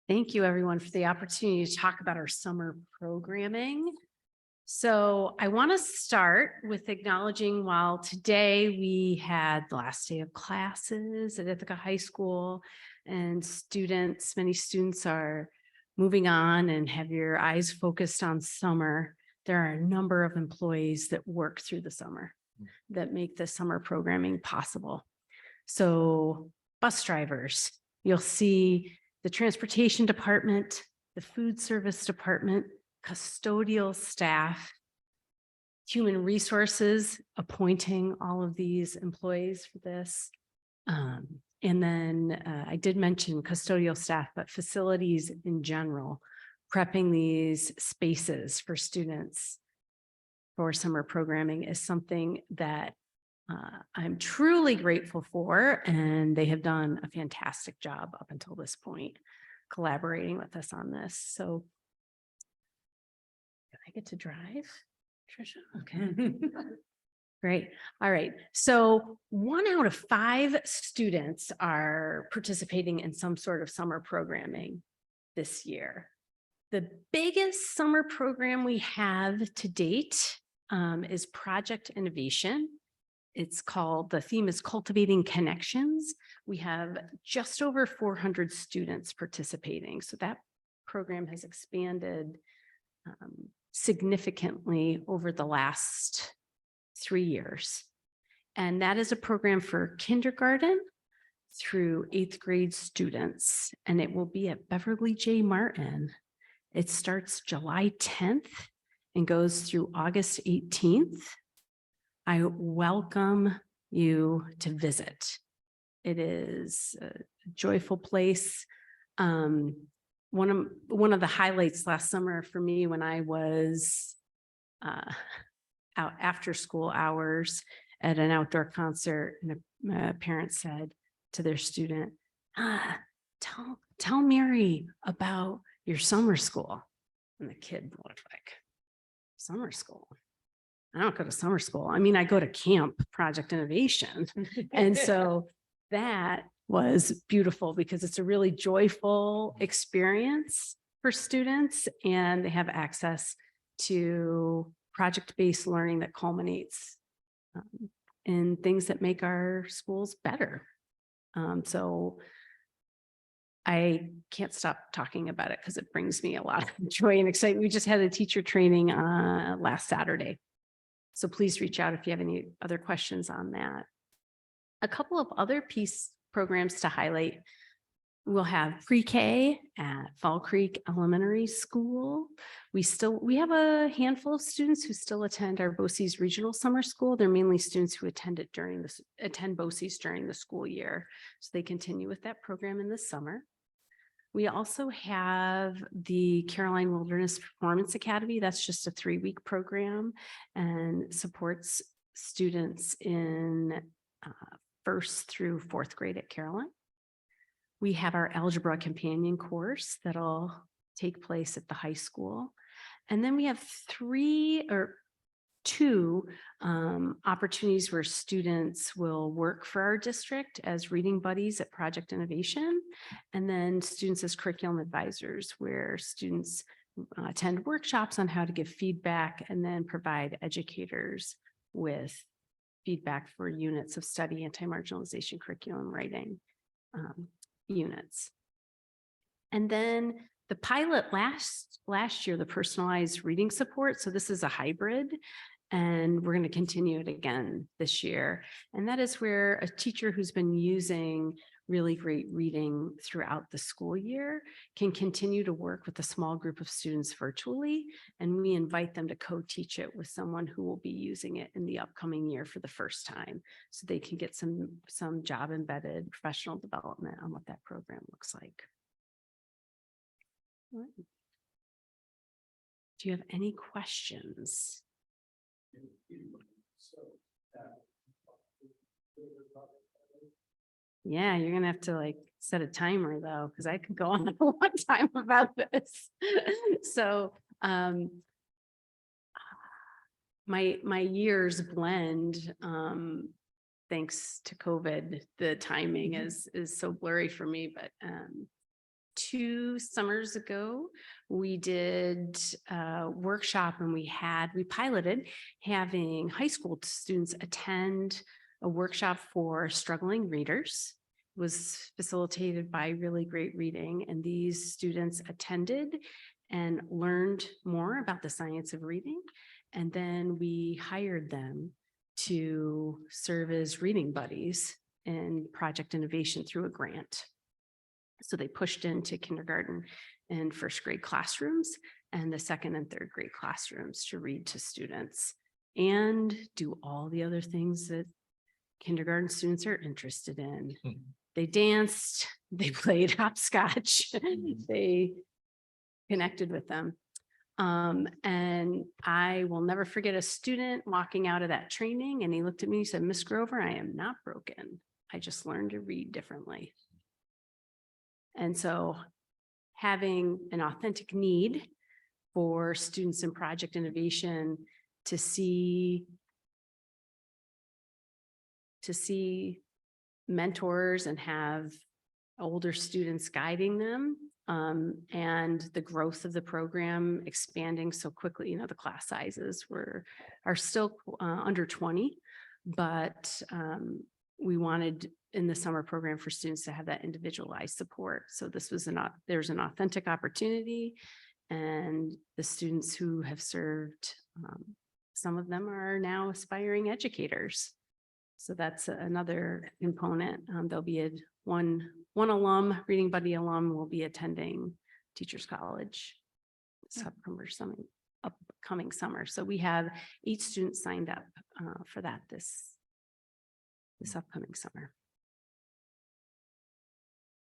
Thank you, everyone, for the opportunity to talk about our summer programming. So I want to start with acknowledging while today we had the last day of classes at Ithaca High School and many students are moving on and have your eyes focused on summer, there are a number of employees that work through the summer that make the summer programming possible. So bus drivers, you'll see the transportation department, the food service department, custodial staff, human resources, appointing all of these employees for this. And then I did mention custodial staff, but facilities in general, prepping these spaces for students for summer programming is something that I'm truly grateful for, and they have done a fantastic job up until this point, collaborating with us on this. So did I get to drive, Trisha? Okay. Great. All right. So 1 out of 5 students are participating in some sort of summer programming this year. The biggest summer program we have to date is Project Innovation. The theme is Cultivating Connections. We have just over 400 students participating. So that program has expanded significantly over the last 3 years. And that is a program for kindergarten through 8th grade students. And it will be at Beverly J. Martin. It starts July 10th and goes through August 18th. I welcome you to visit. It is a joyful place. One of the highlights last summer for me when I was out after school hours at an outdoor concert, and a parent said to their student, tell Mary about your summer school. And the kid looked like, summer school? I don't go to summer school. I mean, I go to camp, Project Innovation. And so that was beautiful because it's a really joyful experience for students, and they have access to project-based learning that culminates in things that make our schools better. So I can't stop talking about it because it brings me a lot of joy and excitement. We just had a teacher training last Saturday. So please reach out if you have any other questions on that. A couple of other programs to highlight. We'll have pre-K at Fall Creek Elementary School. We have a handful of students who still attend our BOCES Regional Summer School. They're mainly students who attend BOCES during the school year. So they continue with that program in the summer. We also have the Caroline Wilderness Performance Academy. That's just a 3-week program and supports students in 1st through 4th grade at Caroline. We have our algebra companion course that'll take place at the high school. And then we have 2 opportunities where students will work for our district as reading buddies at Project Innovation, and then students as curriculum advisors, where students attend workshops on how to give feedback and then provide educators with feedback for units of study, anti-marginalization curriculum writing units. And then the pilot last year, the personalized reading support. So this is a hybrid, and we're going to continue it again this year. And that is where a teacher who's been using really great reading throughout the school year can continue to work with a small group of students virtually. And we invite them to co-teach it with someone who will be using it in the upcoming year for the first time, so they can get some job embedded professional development on what that program looks like. All right. Do you have any questions? Yeah, you're gonna have to like set a timer though, because I could go on a long time about this. So, my years blend, thanks to COVID. The timing is so blurry for me, but, 2 summers ago, we did a workshop and we piloted having high school students attend a workshop for struggling readers. It was facilitated by Really Great Reading, and these students attended and learned more about the science of reading. And then we hired them to serve as reading buddies in Project Innovation through a grant. So they pushed into kindergarten and first grade classrooms and the second and third grade classrooms to read to students and do all the other things that kindergarten students are interested in. They danced, they played hopscotch, they connected with them. And I will never forget a student walking out of that training, and he looked at me and said, "Miss Grover, I am not broken. I just learned to read differently." And so having an authentic need for students in Project Innovation to see mentors and have older students guiding them, and the growth of the program expanding so quickly. You know, the class sizes are still under 20, but we wanted in the summer program for students to have that individualized support. So this was there's an authentic opportunity, and the students who have served, some of them are now aspiring educators. So that's another component. There'll be one Reading Buddy alum will be attending Teachers College this upcoming summer. So we have 8 students signed up for that this upcoming summer.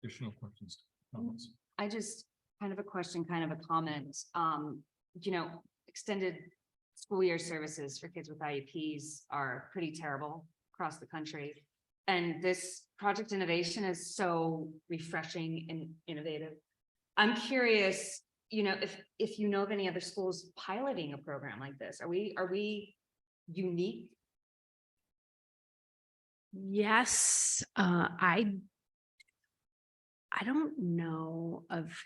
Additional questions, comments? I just kind of a question, kind of a comment. Extended school year services for kids with IEPs are pretty terrible across the country. And this Project Innovation is so refreshing and innovative. I'm curious, if you know of any other schools piloting a program like this. Are we unique? Yes, I don't know of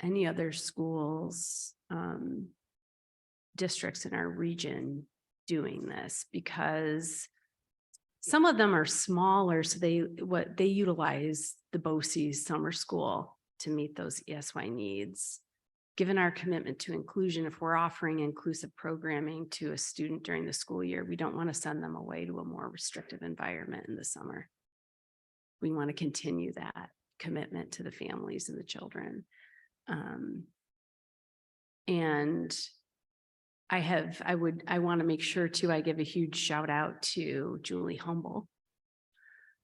any other schools, districts in our region doing this, because some of them are smaller. So they utilize the BOCES summer school to meet those ESY needs. Given our commitment to inclusion, if we're offering inclusive programming to a student during the school year, we don't want to send them away to a more restrictive environment in the summer. We want to continue that commitment to the families and the children. And I want to make sure too, I give a huge shout out to Julie Humble,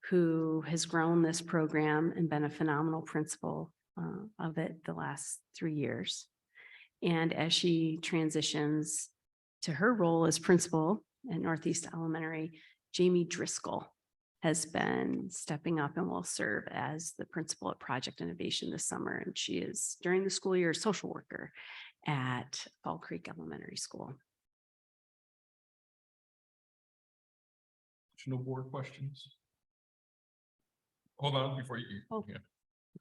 who has grown this program and been a phenomenal principal of it the last 3 years. And as she transitions to her role as principal at Northeast Elementary, Jamie Driscoll has been stepping up and will serve as the principal at Project Innovation this summer. And she is, during the school year, a social worker at Fall Creek Elementary School. No board questions? Hold on before you. Oh. Yeah.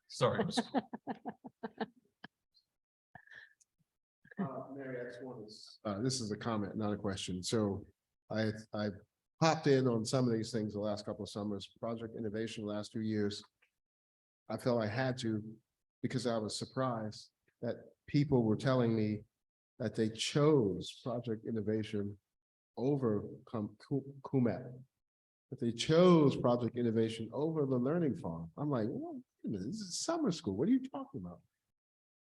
Sorry. Mary, this is a comment, not a question. So I popped in on some of these things the last couple of summers. Project Innovation the last 2 years. I felt I had to, because I was surprised that people were telling me that they chose Project Innovation over CUMET. But they chose Project Innovation over the Learning Farm. I'm like, well, wait a minute, this is summer school. What are you talking about?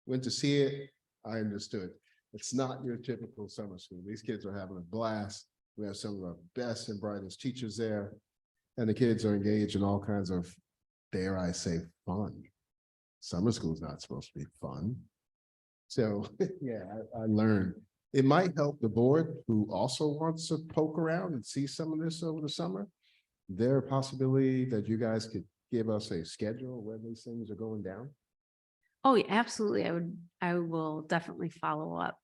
Went to see it. I understood. It's not your typical summer school. These kids are having a blast. We have some of our best and brightest teachers there. And the kids are engaged in all kinds of, dare I say, fun. Summer school is not supposed to be fun. So yeah, I learned. It might help the board who also wants to poke around and see some of this over the summer. there a possibility that you guys could give us a schedule where these things are going down? Oh, yeah, absolutely. I will definitely follow up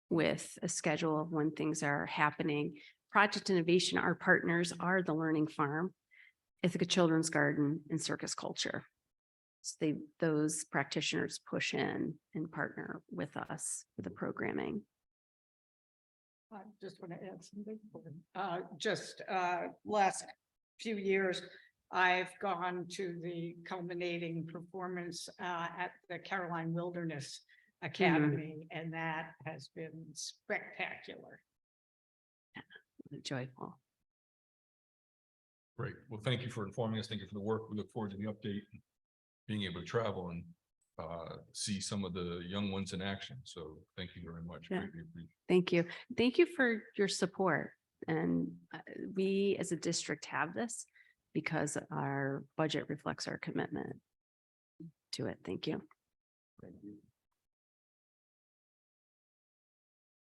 with a schedule of when things are happening. Project Innovation, our partners are the Learning Farm, Ithaca Children's Garden, and Circus Culture. So those practitioners push in and partner with us for the programming. I just want to add something. Last few years, I've gone to the culminating performance at the Caroline Wilderness Academy, and that has been spectacular. Joyful. Great. Well, thank you for informing us. Thank you for the work. We look forward to the update, being able to travel and see some of the young ones in action. So thank you very much. Yeah. Greatly appreciate it. Thank you. Thank you for your support. And we as a district have this because our budget reflects our commitment to it. Thank you. Thank you.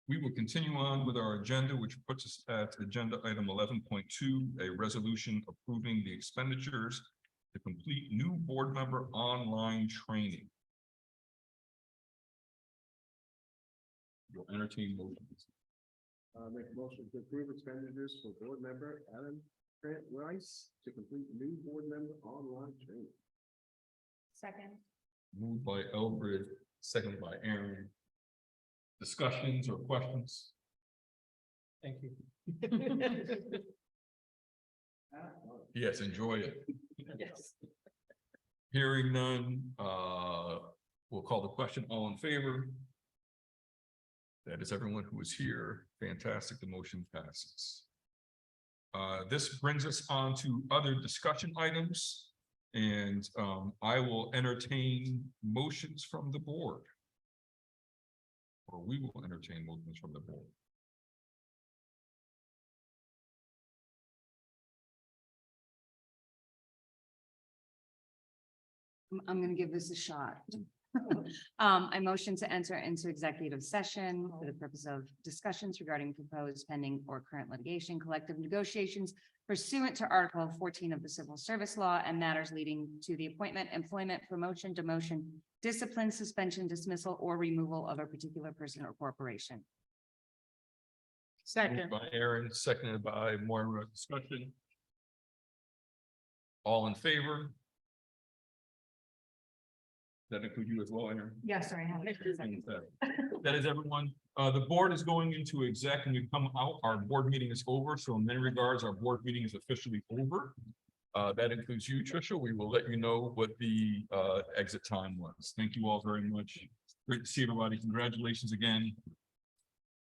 We will continue on with our agenda, which puts us at agenda item 11.2, a resolution approving the expenditures to complete new board member online training. You'll entertain motions. Make a motion to approve expenditures for board member Adam Grant Rice to complete new board member online training. Second. Moved by Elbridge, seconded by Aaron. Discussions or questions? Thank you. Yes, enjoy it. Yes. Hearing none, we'll call the question. All in favor? That is everyone who is here. Fantastic. The motion passes. This brings us on to other discussion items, and I will entertain motions from the board. Or we will entertain motions from the board. I'm going to give this a shot. I motion to enter into executive session for the purpose of discussions regarding proposed pending or current litigation, collective negotiations pursuant to Article 14 of the Civil Service Law, and matters leading to the appointment, employment, promotion, demotion, discipline, suspension, dismissal, or removal of a particular person or corporation. Second. Moved by Aaron, seconded by Moira. Discussion. All in favor? That include you as well, Aaron? Yes, I have. That is everyone. The board is going into exec and you come out. Our board meeting is over. So in many regards, our board meeting is officially over. That includes you, Tricia. We will let you know what the exit time was. Thank you all very much. Great to see everybody. Congratulations again.